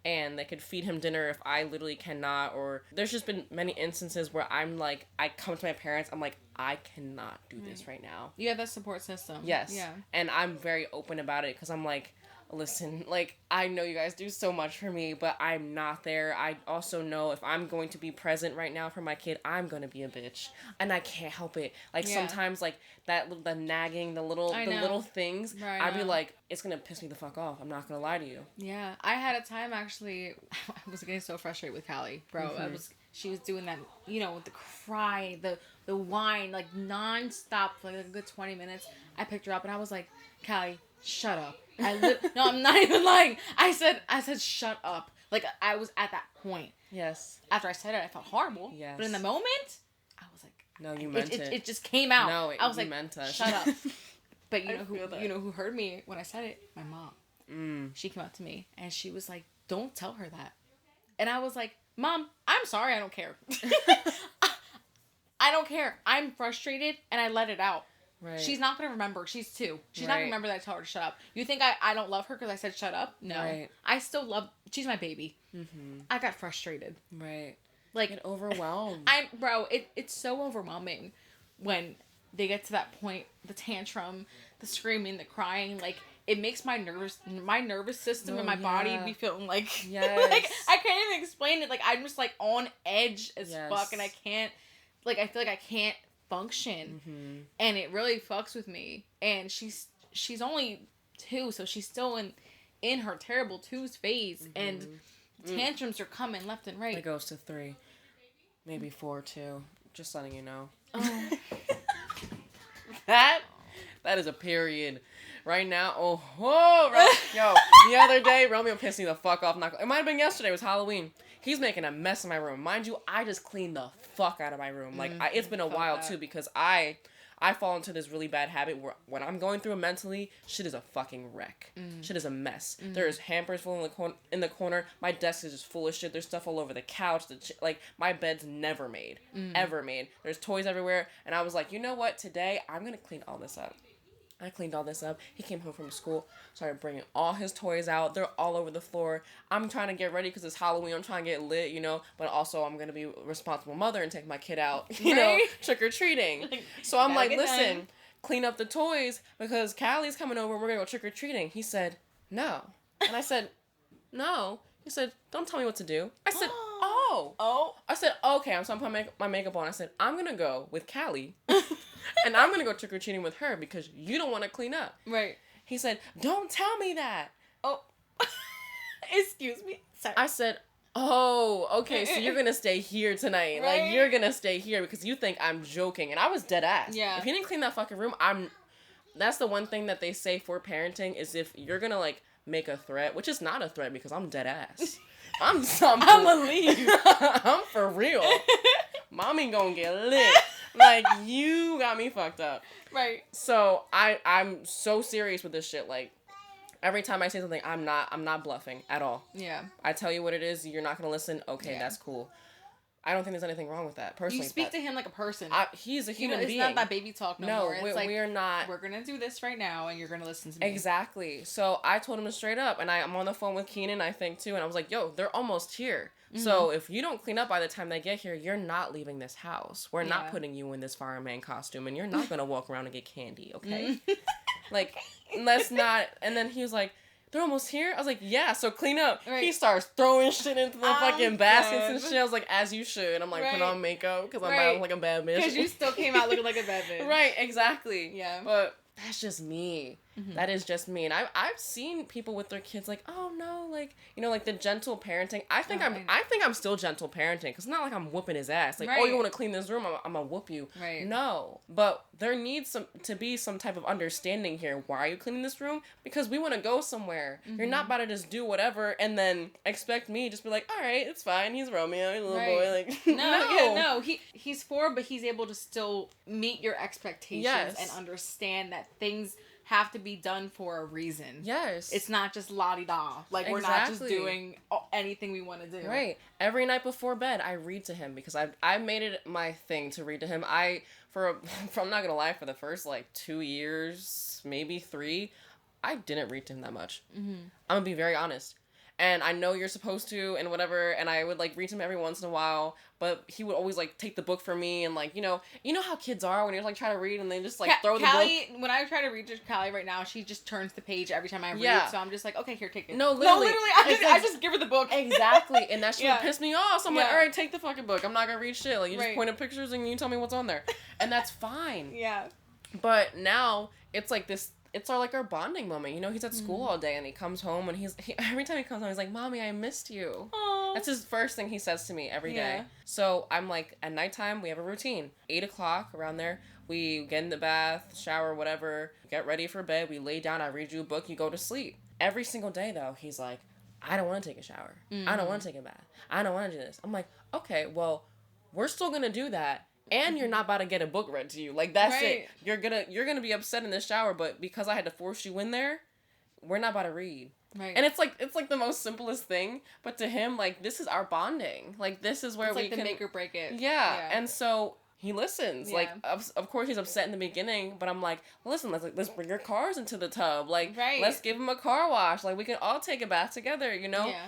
and they could feed him dinner if I literally cannot. Or there's just been many instances where I'm like, I come to my parents, I'm like, I cannot do this right now. You have that support system. Yes. Yeah. And I'm very open about it because I'm like, listen, like, I know you guys do so much for me, but I'm not there. I also know if I'm going to be present right now for my kid, I'm going to be a bitch. And I can't help it. Like, sometimes, like, the nagging, the little things, I'd be like, it's going to piss me the fuck off. I'm not going to lie to you. Yeah. I had a time, actually, I was getting so frustrated with Callie, bro. Mm-hmm. She was doing that, you know, with the cry, the whine, like, nonstop for like a good 20 minutes. I picked her up, and I was like, Callie, shut up. No, I'm not even lying. I said, shut up. Like, I was at that point. Yes. After I said it, I felt horrible. Yes. But in the moment, I was like, no, you meant it. It just came out. No, I was you like, meant it. Shut up. But you know who heard me when I said it? My mom. She came up to me and she was like, don't tell her that. And I was like, Mom, I'm sorry. I don't care. I don't care. I'm frustrated and I let it out. Right. She's not going to remember. She's 2. She's not going to remember that I told her to shut up. You think I don't love her because I said shut up? No. Right. I still love... She's my baby. Mm-hmm. I got frustrated. Right. Like... Get overwhelmed. It's so overwhelming when they get to that point. The tantrum, the screaming, the crying. Like, it makes my nervous system and my body be feeling like... Yes. Like, I can't even explain it. Like, I'm just, like, on edge as fuck. And I can't... Like, I feel like I can't function, and it really fucks with me. And she's only 2, so she's still in her terrible 2s phase, and tantrums are coming left and right. It goes to 3, maybe 4 too. Just letting you know. Oh. that is a period. Right now, yo, the other day, Romeo pissed me the fuck off. It might have been yesterday. It was Halloween. He's making a mess in my room. Mind you, I just cleaned the fuck out of my room. Like, it's been a while, too, because I fall into this really bad habit where when I'm going through it mentally, shit is a fucking wreck. Shit is a mess. There is hampers full in the corner. My desk is just full of shit. There's stuff all over the couch. Like, my bed's never made. Ever made. There's toys everywhere. And I was like, you know what? Today, I'm going to clean all this up. I cleaned all this up. He came home from school, started bringing all his toys out. They're all over the floor. I'm trying to get ready because it's Halloween. I'm trying to get lit, you know. But also, I'm going to be a responsible mother and take my kid out, you know, trick-or-treating. So I'm like, listen, clean up the toys because Callie's coming over. We're going to go trick-or-treating. He said, no. And I said, no. He said, don't tell me what to do. I said, oh. I said, okay. So I'm putting my makeup on. I said, I'm going to go with Callie. And I'm going to go trick-or-treating with her because you don't want to clean up. Right. He said, don't tell me that. Oh. Excuse me. Sorry. I said, oh, okay, so you're going to stay here tonight. Right? Like, you're going to stay here because you think I'm joking. And I was dead ass. Yeah. If he didn't clean that fucking room, that's the one thing that they say for parenting is if you're going to, like, make a threat, which is not a threat because I'm dead ass. I'm gonna leave. I'm for real. Mommy gonna get lit. Like, you got me fucked up. Right. So I'm so serious with this shit. Like, every time I say something, I'm not bluffing at all. Yeah. I tell you what it is, you're not gonna listen. Okay, that's cool. I don't think there's anything wrong with that. Personally, you speak to him like a person. He's a human being. It's not that baby talk no more. It's we're not. We're gonna do this right now, and you're gonna listen to me. Exactly. So I told him straight up, and I'm on the phone with Keenan, I think too, and I was like, "Yo, they're almost here. So if you don't clean up by the time they get here, you're not leaving this house. We're not putting you in this fireman costume, and you're not gonna walk around and get candy, okay? Like, let's not." And then he was like, they're almost here? I was like, yeah, so clean up. Right. He starts throwing shit into the fucking baskets and shit. I was like, as you should. I'm like, put on makeup because I'm not like a bad bitch. Because you still came out looking like a bad bitch. Right, exactly. Yeah. But that's just me. That is just me. And I've seen people with their kids like, oh no, like, you know, like the gentle parenting. I think I'm still gentle parenting because it's not like I'm whooping his ass. Like, oh, you want to clean this room? I'm gonna whoop you. Right. No, but there needs to be some type of understanding here. Why are you cleaning this room? Because we want to go somewhere. You're not about to just do whatever and then expect me just be like, all right, it's fine. He's Romeo, he's a little boy. Like, no. He's 4, but he's able to still meet your expectations and understand that things have to be done for a reason. Yes. It's not just la-di-da. Like, we're not just doing anything we want to do. Right. Every night before bed, I read to him because I made it my thing to read to him. I'm not gonna lie, for the first, like, 2 years, maybe 3, I didn't read to him that much. I'm gonna be very honest. And I know you're supposed to and whatever, and I would, like, read to him every once in a while, but he would always, like, take the book from me and, like, you know how kids are when you're, like, trying to read and they just, like, throw the book. When I try to read to Callie right now, she just turns the page every time I read, so I'm just like, okay, here, take it. No, literally, I just give her the book. Exactly, and that shit would piss me off, so I'm like, all right, take the fucking book. I'm not gonna read shit. Like, you just point at pictures and you tell me what's on there. And that's fine. Yeah. But now, it's like this... It's our bonding moment. You know, he's at school all day and he comes home and every time he comes home, he's like, Mommy, I missed you. Aww. That's his first thing he says to me every day. So I'm like, at nighttime, we have a routine. 8 o'clock, around there, we get in the bath, shower, whatever, get ready for bed, we lay down, I read you a book, you go to sleep. Every single day, though, he's like, I don't want to take a shower. I don't want to take a bath. I don't want to do this. I'm like, okay, well, we're still going to do that. And you're not about to get a book read to you. Like, that's it. You're gonna be upset in the shower, but because I had to force you in there, we're not about to read. Right. And it's like the most simplest thing, but to him, like, this is our bonding. Like, this is where it's we like can... the make or break it. Yeah. And so he listens. Yeah. Like, of course he's upset in the beginning, but I'm like, listen, let's bring your cars into the tub. Like, let's give him a car wash. Like, we can all take a bath together, you know? Yeah.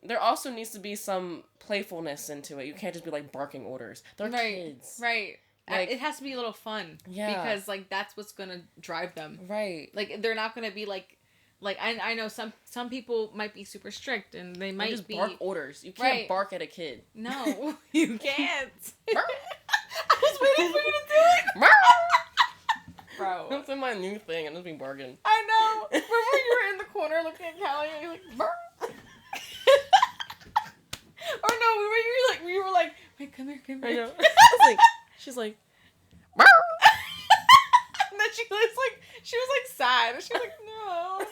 There also needs to be some playfulness into it. You can't just be, like, barking orders. They're kids. Right. Like, it has to be a little fun. Yeah. Because, like, that's what's going to drive them. Right. Like, they're not going to be, like I know some people might be super strict and they might just be... bark orders. You can't bark at a kid. No, you can't. I was waiting for you to do it. Bro. That's my new thing. I'm just be barking. I know. Remember you were in the corner looking at Callie and you're like, bark. Or no, we were like, wait, come here. I know. She's like, and then she was like sad. She was like, no.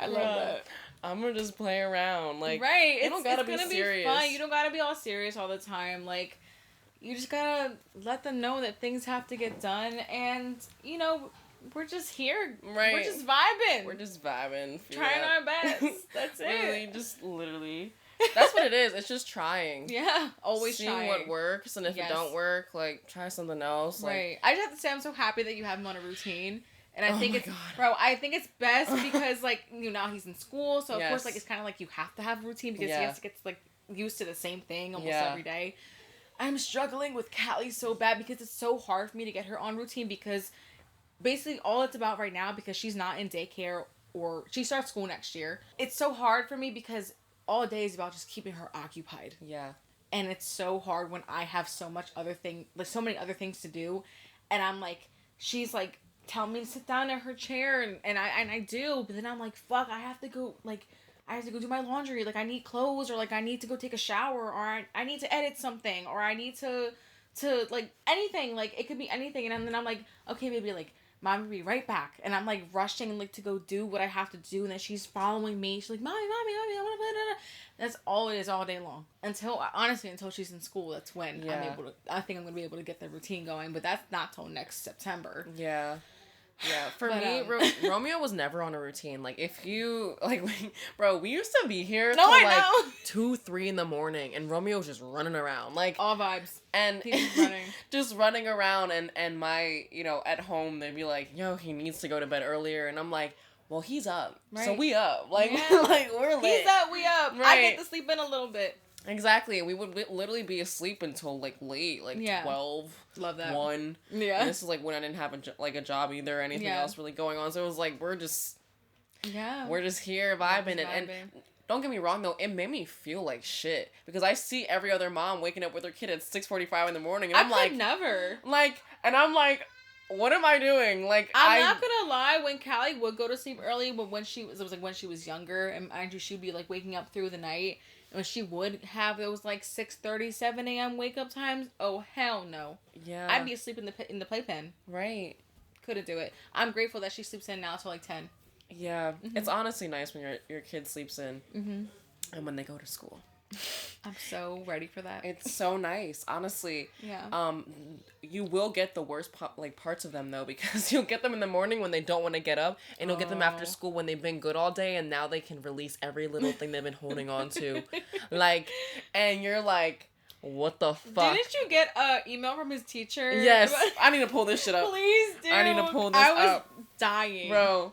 I love that. I'm gonna just play around. Like, right. You don't gotta it's be gonna serious. Be fun. You don't gotta be all serious all the time. Like, you just gotta let them know that things have to get done, and you know, we're just here. Right. We're just vibing. We're just vibing. Trying our best. That's it. Literally. That's what it is. It's just trying. Yeah. Always seeing trying. what works, and if it don't work, like, try something else. Right. I just have to say I'm so happy that you have him on a routine. And I think it's, God. bro, I think it's best because, like, you know, now he's in school. So, of Yes. course, like, it's kind of like you have to have a routine because he has to get, like, used to the same thing almost every day. I'm struggling with Callie so bad because it's so hard for me to get her on routine because basically all it's about right now, because she's not in daycare or she starts school next year. It's so hard for me because all day is about just keeping her occupied. Yeah. And it's so hard when I have so many other things to do. And I'm like, she's like, tell me to sit down in her chair, and I do, but then I'm like, fuck, I have to go do my laundry, like I need clothes, or like I need to go take a shower, or I need to edit something, or I need to like anything, like it could be anything, and then I'm like, okay, baby, like Mom will be right back, and I'm like rushing like to go do what I have to do, and then she's following me, she's like, mommy, I want to play. That's all it is all day long until she's in school. That's when I think I'm gonna be able to get the routine going, but that's not till next September. Yeah. Yeah, for me, Romeo was never on a routine. Like, if you, like, bro, we used to be here till, like, 2, 3 in the morning, and Romeo was just running around. Like, all vibes. And he's running. Just running around, and my, you know, at home, they'd be like, yo, he needs to go to bed earlier, and I'm like, well, he's up. Right. So we up. Like, like, we're lit. He's up, we up. Right. I get to sleep in a little bit. Exactly. We would literally be asleep until, like, late, like, 12. Love that. 1. Yeah. And this is, like, when I didn't have, a job either or anything else really going on. So it was, like, we're just here vibing. And don't get me wrong, though. It made me feel like shit. Because I see every other mom waking up with her kid at 6:45 in the morning. And I'm like... never. Like, and I'm like... What am I doing? Like, I'm not gonna lie, when Callie would go to sleep early, but when she was younger, and mind you, she'd be, like, waking up through the night... When she would have those like 6:30, 7 a.m. wake up times, oh hell no. Yeah. I'd be asleep in the playpen. Right. Couldn't do it. I'm grateful that she sleeps in now till like 10. Yeah. Mm-hmm. It's honestly nice when your kid sleeps in. Mm-hmm. And when they go to school. I'm so ready for that. It's so nice, honestly. Yeah. You will get the worst parts of them though, because you'll get them in the morning when they don't want to get up, and you'll get them after school when they've been good all day, and now they can release every little thing they've been holding on to, like, and you're like, what the fuck? Didn't you get an email from his teacher? Yes. I need to pull this shit up. Please do. I need to pull this up. I was dying, bro.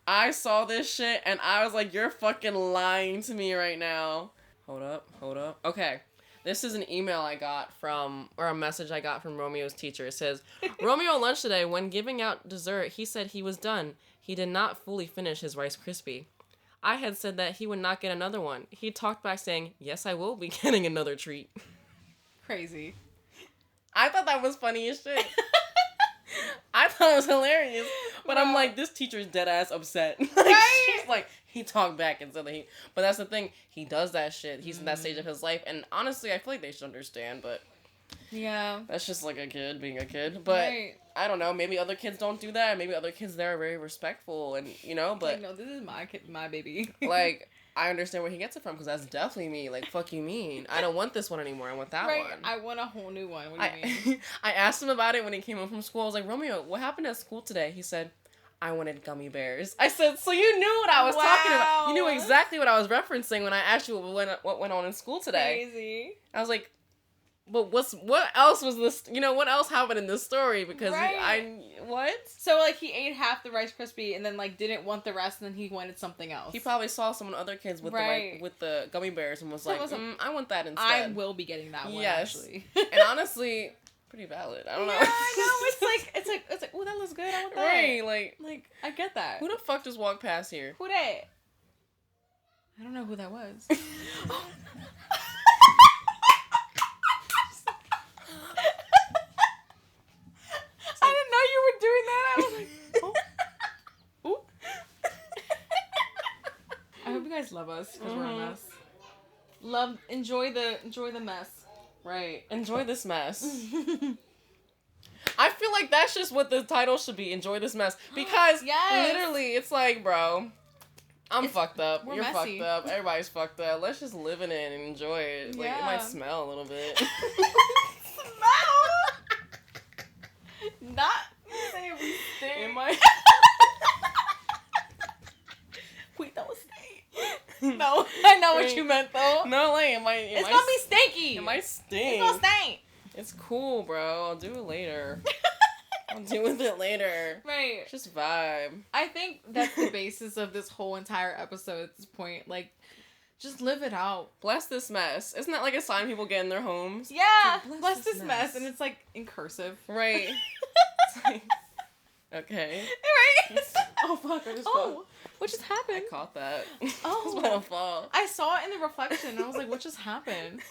I saw this shit and I was like, you're fucking lying to me right now. Hold up. Okay. This is an email I got or a message I got from Romeo's teacher. It says, Romeo at lunch today, when giving out dessert, he said he was done. He did not fully finish his Rice Krispie. I had said that he would not get another one. He talked back saying, yes, I will be getting another treat. Crazy. I thought that was funny as shit. I thought it was hilarious. But wow. I'm like, this teacher's dead ass upset. Like, right? She's like, he talked back and said that but that's the thing, he does that shit. He's in that stage of his life, and honestly, I feel like they should understand, but yeah, that's just like a kid being a kid. But right. I don't know, maybe other kids don't do that. Maybe other kids there are very respectful, and you know, but like, no, this is my kid, my baby. Like, I understand where he gets it from, because that's definitely me. Like, fuck you mean? I don't want this one anymore. I want that one. I want a whole new one. What do you mean? I asked him about it when he came home from school. I was like, Romeo, what happened at school today? He said, I wanted gummy bears. I said, so you knew what I was talking about. You knew exactly what I was referencing when I asked you what went on in school today. Crazy. I was like, but what else was this? You know, what else happened in this story? Because what? So like he ate half the Rice Krispie and then like didn't want the rest, and then he wanted something else. He probably saw some other kids with the gummy bears and was like, I want that instead. I will be getting that one. Yes. Actually. And honestly, pretty valid. I don't know. Yeah, I know. It's like, oh, that looks good. I want that. Right, like I get that. Who the fuck just walked past here? Who that? I don't know who that was. I didn't know you were doing that. I was like, oh. I hope you guys love us because we're a mess. Enjoy the mess. Right. Enjoy this mess. I feel like that's just what the title should be. Enjoy this mess. Because literally, it's like, bro, I'm fucked up. We're You're messy. fucked up. Everybody's fucked up. Let's just live in it and enjoy it. Like, it might smell a little bit. Smell? Not saying we stink. It might. We don't stink. No, I know what you meant though. No, like, it might. It's gonna be stinky. It might stink. It's gonna stink. It's cool, bro. I'll do it later. I'll deal with it later. Right. Just vibe. I think that's the basis of this whole entire episode at this point. Like, just live it out. Bless this mess. Isn't that like a sign people get in their homes? Yeah. Like, bless this mess. And it's like in cursive. Right. It's like, okay. Right. Oh, fuck. I just Oh, what just happened? I caught that. Oh. I was about to fall. I saw it in the reflection and I was like, what just happened?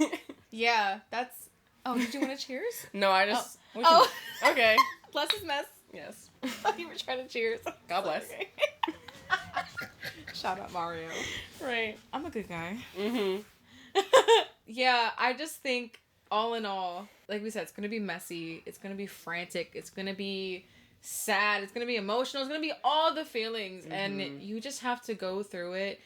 Yeah, that's... Oh, did you want to cheers? No, I just... Oh. Okay. Bless his mess. Yes. I thought you were trying to cheers. God bless. Okay. Shout out Mario. Right. I'm a good guy. Mm-hmm. Yeah, I just think, all in all, like we said, it's going to be messy. It's going to be frantic. It's going to be sad. It's going to be emotional. It's going to be all the feelings. Mm-hmm. And you just have to go through it.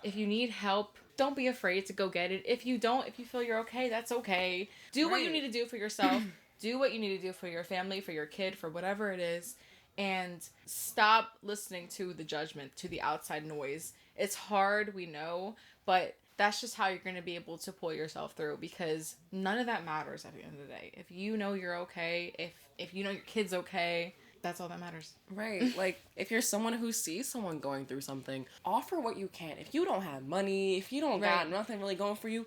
If you need help, don't be afraid to go get it. If you don't, if you feel you're okay, that's okay. Do what you need to do for yourself. Do what you need to do for your family, for your kid, for whatever it is. And stop listening to the judgment, to the outside noise. It's hard, we know, but that's just how you're going to be able to pull yourself through, because none of that matters at the end of the day. If you know you're okay, if you know your kid's okay, that's all that matters. Right. Like, if you're someone who sees someone going through something, offer what you can. If you don't have money, if you don't got nothing really going for you,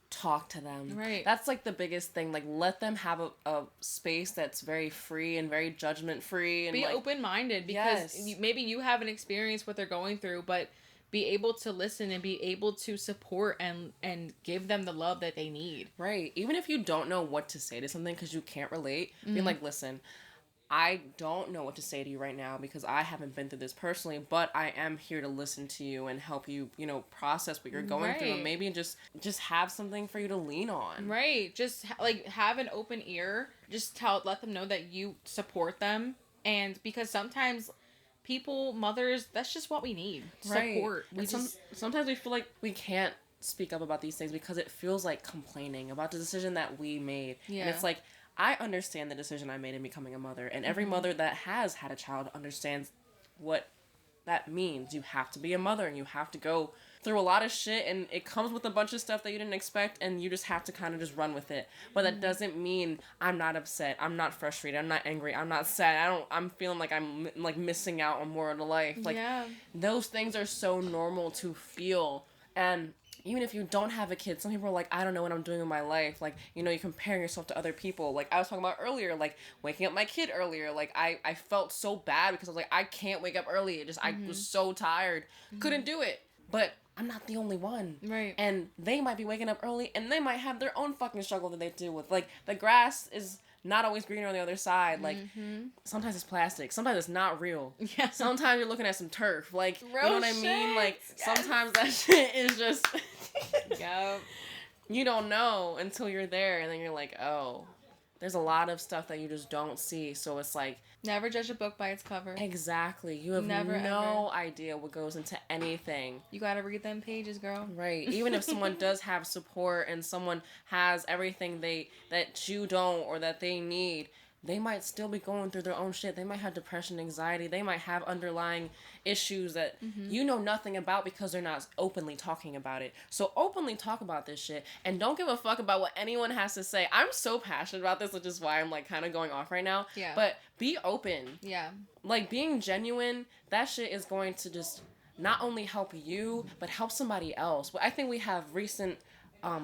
talk to them. Right. That's like the biggest thing. Like, let them have a space that's very free and very judgment free. And be like, open-minded, because maybe you haven't experienced what they're going through, but be able to listen and be able to support and give them the love that they need. Right. Even if you don't know what to say to something because you can't relate, be like, listen, I don't know what to say to you right now because I haven't been through this personally, but I am here to listen to you and help you, process what you're going through, and maybe just have something for you to lean on. Right. Just have an open ear. Just let them know that you support them, and because sometimes mothers, that's just what we need. Support. Sometimes we feel like we can't speak up about these things because it feels like complaining about the decision that we made. Yeah. And it's like, I understand the decision I made in becoming a mother, and every mother that has had a child understands what that means. You have to be a mother, and you have to go through a lot of shit, and it comes with a bunch of stuff that you didn't expect, and you just have to kind of just run with it. But that doesn't mean I'm not upset, I'm not frustrated, I'm not angry, I'm not sad, I'm feeling like I'm like missing out on more of the life. Like, those things are so normal to feel. And even if you don't have a kid, some people are like, I don't know what I'm doing with my life. Like, you're comparing yourself to other people. Like, I was talking about earlier, like, waking up my kid earlier. Like, I felt so bad because I was like, I can't wake up early. I was so tired. Couldn't do it. But I'm not the only one. Right. And they might be waking up early, and they might have their own fucking struggle that they deal with. Like, the grass is not always greener on the other side. Like, sometimes it's plastic. Sometimes it's not real. Yeah. Sometimes you're looking at some turf. Like, real you know what I mean? Like, sometimes that shit is just... Yep. You don't know until you're there, and then you're like, oh, there's a lot of stuff that you just don't see. So it's like... Never judge a book by its cover. Exactly. You have no idea what goes into anything. You gotta read them pages, girl. Right. Even if someone does have support and someone has everything that you don't or that they need, they might still be going through their own shit. They might have depression, anxiety. They might have underlying issues that you know nothing about because they're not openly talking about it. So openly talk about this shit and don't give a fuck about what anyone has to say. I'm so passionate about this, which is why I'm like kind of going off right now. Yeah. But be open. Yeah. Like, being genuine, that shit is going to just not only help you, but help somebody else. But I think we have recent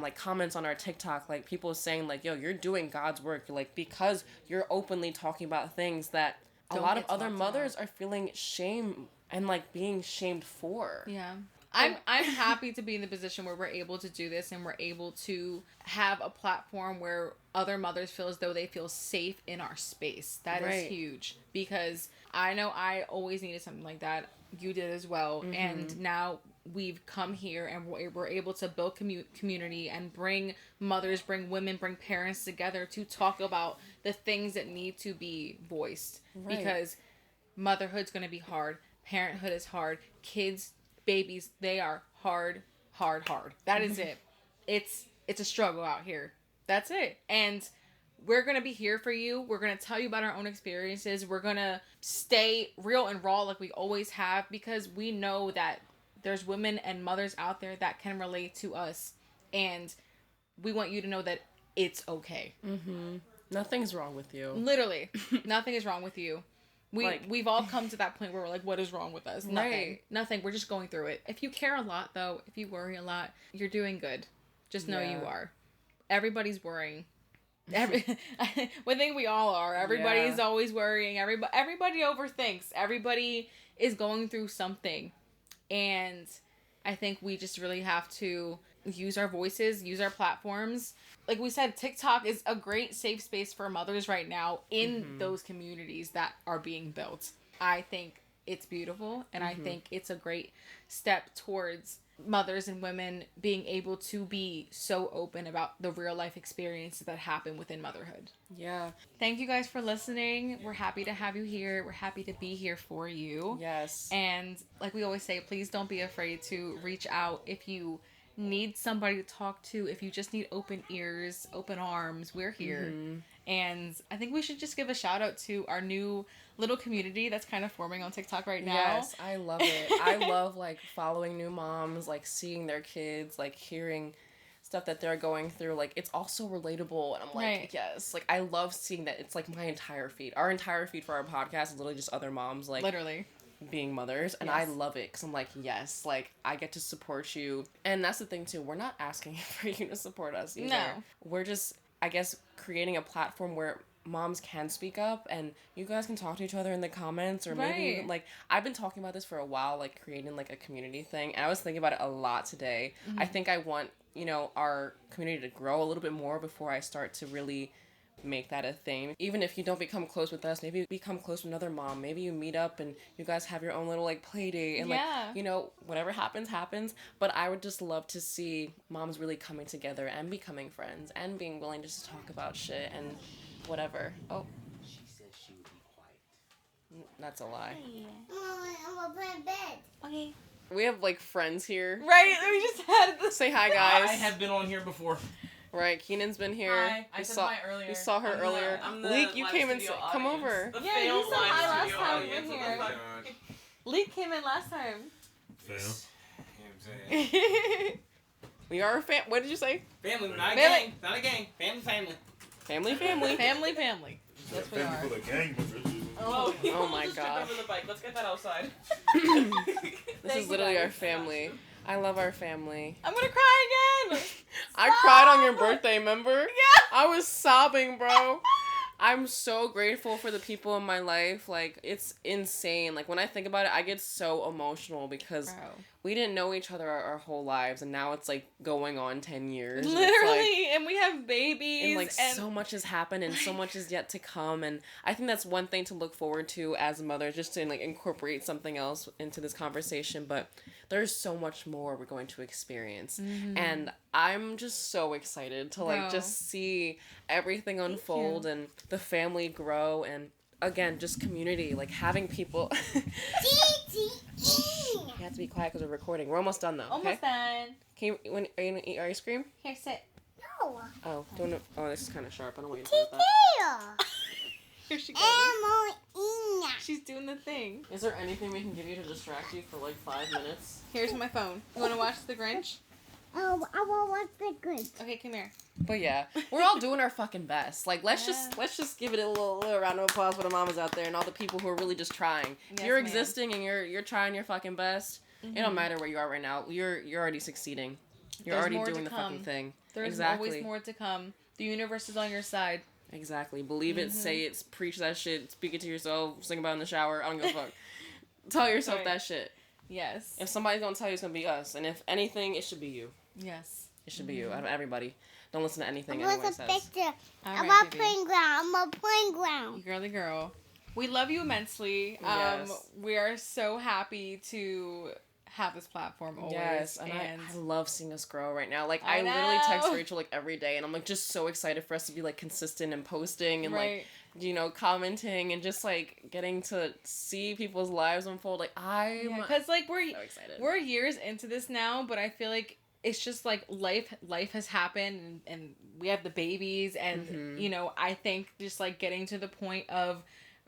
like comments on our TikTok, like people saying like, yo, you're doing God's work, like, because you're openly talking about things that a lot of other mothers are feeling shame and like being shamed for. Yeah. I'm happy to be in the position where we're able to do this, and we're able to have a platform where other mothers feel as though they feel safe in our space. That is huge, because I know I always needed something like that. You did as well. And now we've come here and we're able to build community and bring mothers, bring women, bring parents together to talk about the things that need to be voiced. Because motherhood's going to be hard. Parenthood is hard. babies, they are hard. That is it. It's a struggle out here. That's it. And we're going to be here for you. We're going to tell you about our own experiences. We're going to stay real and raw like we always have, because we know that there's women and mothers out there that can relate to us. And we want you to know that it's okay. Mm-hmm. Nothing's wrong with you. Literally. Nothing is wrong with you. We've all come to that point where we're like, what is wrong with us? Nothing. Right. Nothing. We're just going through it. If you care a lot, though, if you worry a lot, you're doing good. Just know you are. Everybody's worrying. One thing we all are. Everybody's always worrying. Everybody overthinks. Everybody is going through something. And I think we just really have to use our voices, use our platforms. Like we said, TikTok is a great safe space for mothers right now in those communities that are being built. I think it's beautiful, and I think it's a great step towards mothers and women being able to be so open about the real life experiences that happen within motherhood. Yeah. Thank you guys for listening. We're happy to have you here. We're happy to be here for you. Yes. And like we always say, please don't be afraid to reach out if you need somebody to talk to, if you just need open ears, open arms. We're here. And I think we should just give a shout out to our new little community that's kind of forming on TikTok right now. Yes, I love it. I love like following new moms, like seeing their kids, like hearing stuff that they're going through. Like it's also relatable, and I'm like, yes, like I love seeing that. It's like my entire feed. Our entire feed for our podcast is literally just other moms, like literally being mothers, and I love it because I'm like, yes, like I get to support you. And that's the thing too, we're not asking for you to support us either. No, we're just, I guess, creating a platform where moms can speak up and you guys can talk to each other in the comments, or maybe even, like I've been talking about this for a while, like creating like a community thing, and I was thinking about it a lot today. I think I want, you know, our community to grow a little bit more before I start to really make that a thing. Even if you don't become close with us, maybe become close with another mom. Maybe you meet up and you guys have your own little like play date, and like, you know, whatever happens. But I would just love to see moms really coming together and becoming friends and being willing just to talk about shit and whatever. Oh, she said she would be quiet. That's a lie. I'm gonna play in bed. Okay. We have like friends here. Right, we just had this. Say hi, guys. I have been on here before. Right, Keenan's been here. Hi. I said hi earlier. We saw her earlier. Leek, you came and come over. Yeah, you said hi last time you were here. Leek came in last time. We are a fam. What did you say? Family, not a gang. Not a gang. Family. Family. That's what we are. For the gang members. Oh my just god. Over the bike. Let's get that outside. This is literally our family. I love our family. I'm gonna cry again. I cried on your birthday, remember? Yeah. I was sobbing, bro. I'm so grateful for the people in my life. Like, it's insane. Like, when I think about it, I get so emotional because we didn't know each other our whole lives, and now it's, like, going on 10 years. Literally, and we have babies. And, like, so much has happened, and so much is yet to come, and I think that's one thing to look forward to as a mother, just to, like, incorporate something else into this conversation, but there's so much more we're going to experience, and I'm just so excited to, like, just see everything unfold and the family grow, and again, just community, like having people. You have to be quiet because we're recording. We're almost done though. Almost done. Can you? Are you gonna eat ice cream? Here, sit. No. Oh, don't. Oh, this is kind of sharp. I don't want you to put that. Here she goes. She's doing the thing. Is there anything we can give you to distract you for like 5 minutes? Here's my phone. You want to watch The Grinch? Oh, I want to watch the good. Okay, come here. But yeah, we're all doing our fucking best. Like, let's just give it a little round of applause for the mamas out there and all the people who are really just trying. Yes, you're ma'am. Existing and you're trying your fucking best. It don't matter where you are right now. You're already succeeding. You're There's already more doing to the come. fucking thing. There's always more to come. The universe is on your side. Exactly. Believe it, say it, preach that shit, speak it to yourself, sing about it in the shower. I don't give a fuck. Tell yourself that shit. Yes. If somebody's gonna tell you, it's gonna be us. And if anything, it should be you. Yes. It should be you. Out of everybody. Don't listen to anything I anyone want a says. picture. All I'm right, a playground. I'm a playground. Girly girl. We love you immensely. Yes. We are so happy to have this platform always. Yes, and I love seeing us grow right now. Like, I know. literally text Rachel, like, every day, and I'm, like, just so excited for us to be, like, consistent and posting and, Right. like, you know, commenting and just, like, getting to see people's lives unfold. Like, I'm because like so excited. We're years into this now, but I feel like it's just like life has happened, and we have the babies, and you know, I think just like getting to the point of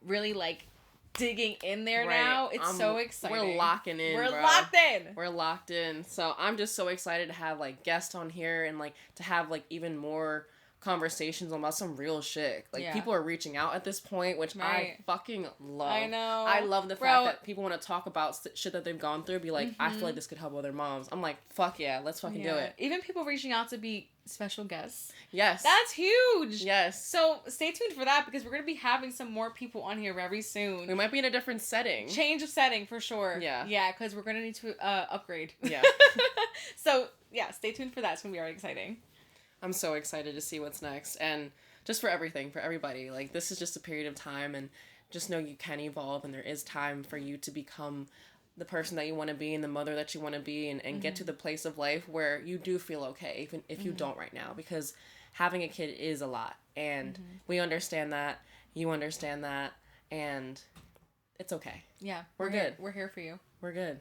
really like digging in there now, it's so exciting. We're locking in. We're bro. locked in. We're locked in. So I'm just so excited to have like guests on here and like to have like even more conversations about some real shit. Like people are reaching out at this point, which I fucking love. I know. I love the fact that people want to talk about shit that they've gone through. Be like, I feel like this could help other moms. I'm like, fuck yeah, let's fucking do it. Even people reaching out to be special guests. Yes. That's huge. Yes. So stay tuned for that, because we're going to be having some more people on here very soon. We might be in a different setting. Change of setting for sure. Yeah. Yeah, because we're going to need to upgrade. Yeah. So, yeah, stay tuned for that. It's going to be very exciting. I'm so excited to see what's next, and just for everything, for everybody. Like, this is just a period of time, and just know you can evolve, and there is time for you to become the person that you want to be and the mother that you want to be, and get to the place of life where you do feel okay, even if you don't right now, because having a kid is a lot, and we understand that, you understand that, and it's okay. Yeah. We're good. We're here for you. We're good.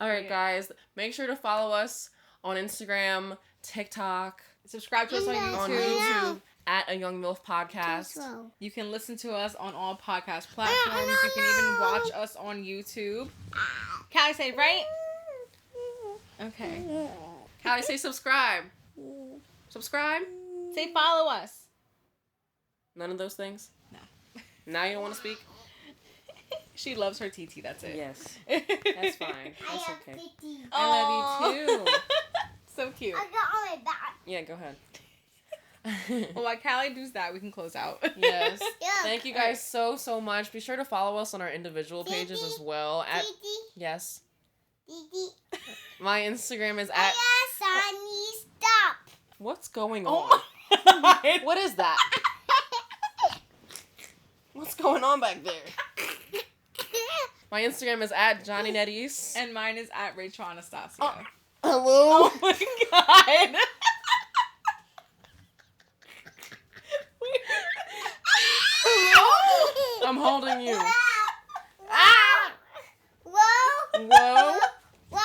All right, guys, make sure to follow us on Instagram, TikTok, subscribe to us on on YouTube. YouTube at A Young MILF Podcast. You can listen to us on all podcast platforms. You can even watch us on YouTube. Callie, say right? Okay. Callie, say subscribe. Subscribe? Say follow us. None of those things? No. Now you don't want to speak? She loves her TT, that's it. Yes. That's fine. That's okay. Aw. I love you too. So cute. I got on my back. Yeah, go ahead. Well, while Callie does that, we can close out. Yes. Yeah. Thank you guys so much. Be sure to follow us on our individual pages as well. At yes. My Instagram is at. Sonny, stop. What's going Oh on? my God. What is that? What's going on back there? My Instagram is at Johnny Netties. And mine is at Rachel Anastasia. Hello? Oh my God. Hello? I'm holding you. Ah! Whoa! Whoa. Wah!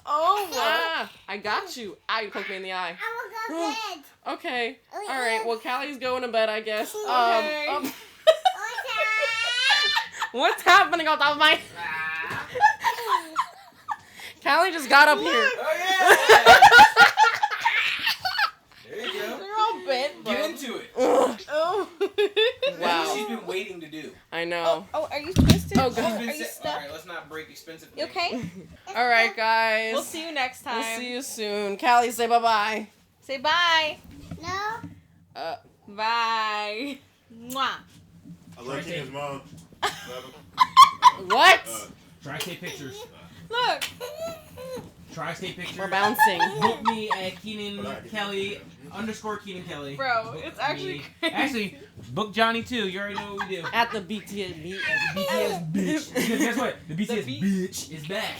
Oh my. Ah, I got you. Ah, you poked me in the eye. I will go bed. Okay. All right. Well, Callie's going to bed, I guess. Okay. What's happening on top of my... Callie just got up here. Oh yeah! There you go. They're all bent, Get bro. into it. Ugh. Oh. That's Wow. what she's been waiting to do. I know. Oh, are you twisted? Oh, God. Are you All stuck? right, let's not break expensive You things. okay? All right, guys. We'll see you next time. We'll see you soon. Callie, say bye-bye. Say bye. No. Bye. Mwah. I love his mom. What? Tri-State Pictures. Look. Tri-State Pictures. We're bouncing. Book me at Keenan Kelly _ Keenan Kelly. Bro, Book it's actually me. crazy. Actually, book Johnny too. You already know what we do. At the BTS beat. The BTS bitch. Because guess what? The BTS bitch is back.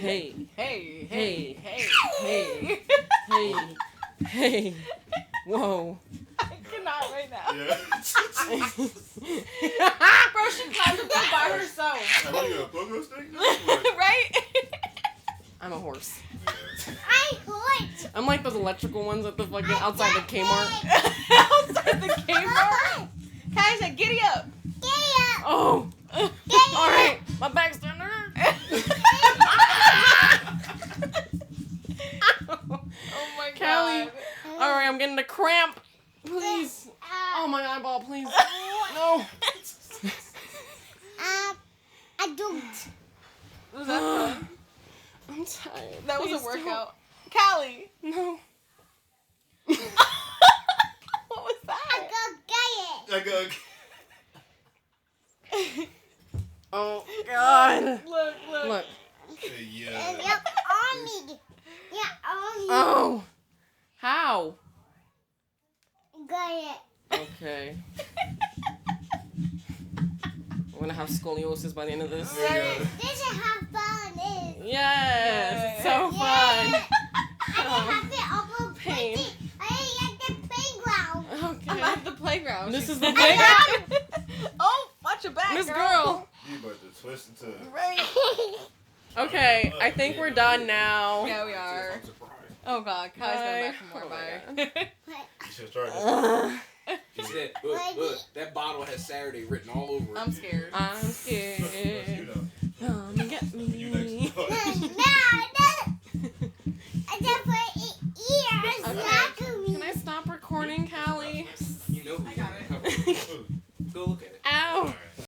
Hey. Hey, Hey. hey, Hey. Hey. Hey. Whoa. I cannot right now. Yeah. Bro, she climbed up there by herself. Hey, what are you, a pogo stick? What? Right? I'm a horse. I quit. I'm like those electrical ones at the fucking outside the Kmart. Outside the Kmart. Kai said, giddy up. Get up. Oh. Get All right. My back's starting to hurt. Oh my Callie. God. All right, I'm getting a cramp. Please. Oh, my eyeball, please. No. I don't. Was that fun? I'm tired. That was Please a workout. Callie. don't. No. What was I that? go get it. I go. Oh, God. Look, look. Look. Hey, You're yeah. on me. You're on me. Oh. How? Got it. Okay. gonna have scoliosis by the end of this. This is how fun it is. Yes, it's so fun. I have it all over Pain. I at the playground. Okay. I'm at the playground. This She's- is the playground. Oh, watch your back, Miss Girl. You about to twist into it. Right. Okay, I think we're done now. Yeah, we are. I'm surprised. Oh God, Kai's going back for more. Oh my Bye. You should start this. She said, look, that bottle has Saturday written all over it. I'm scared. I'm You scared. know. Come and get You me. next. No, I just put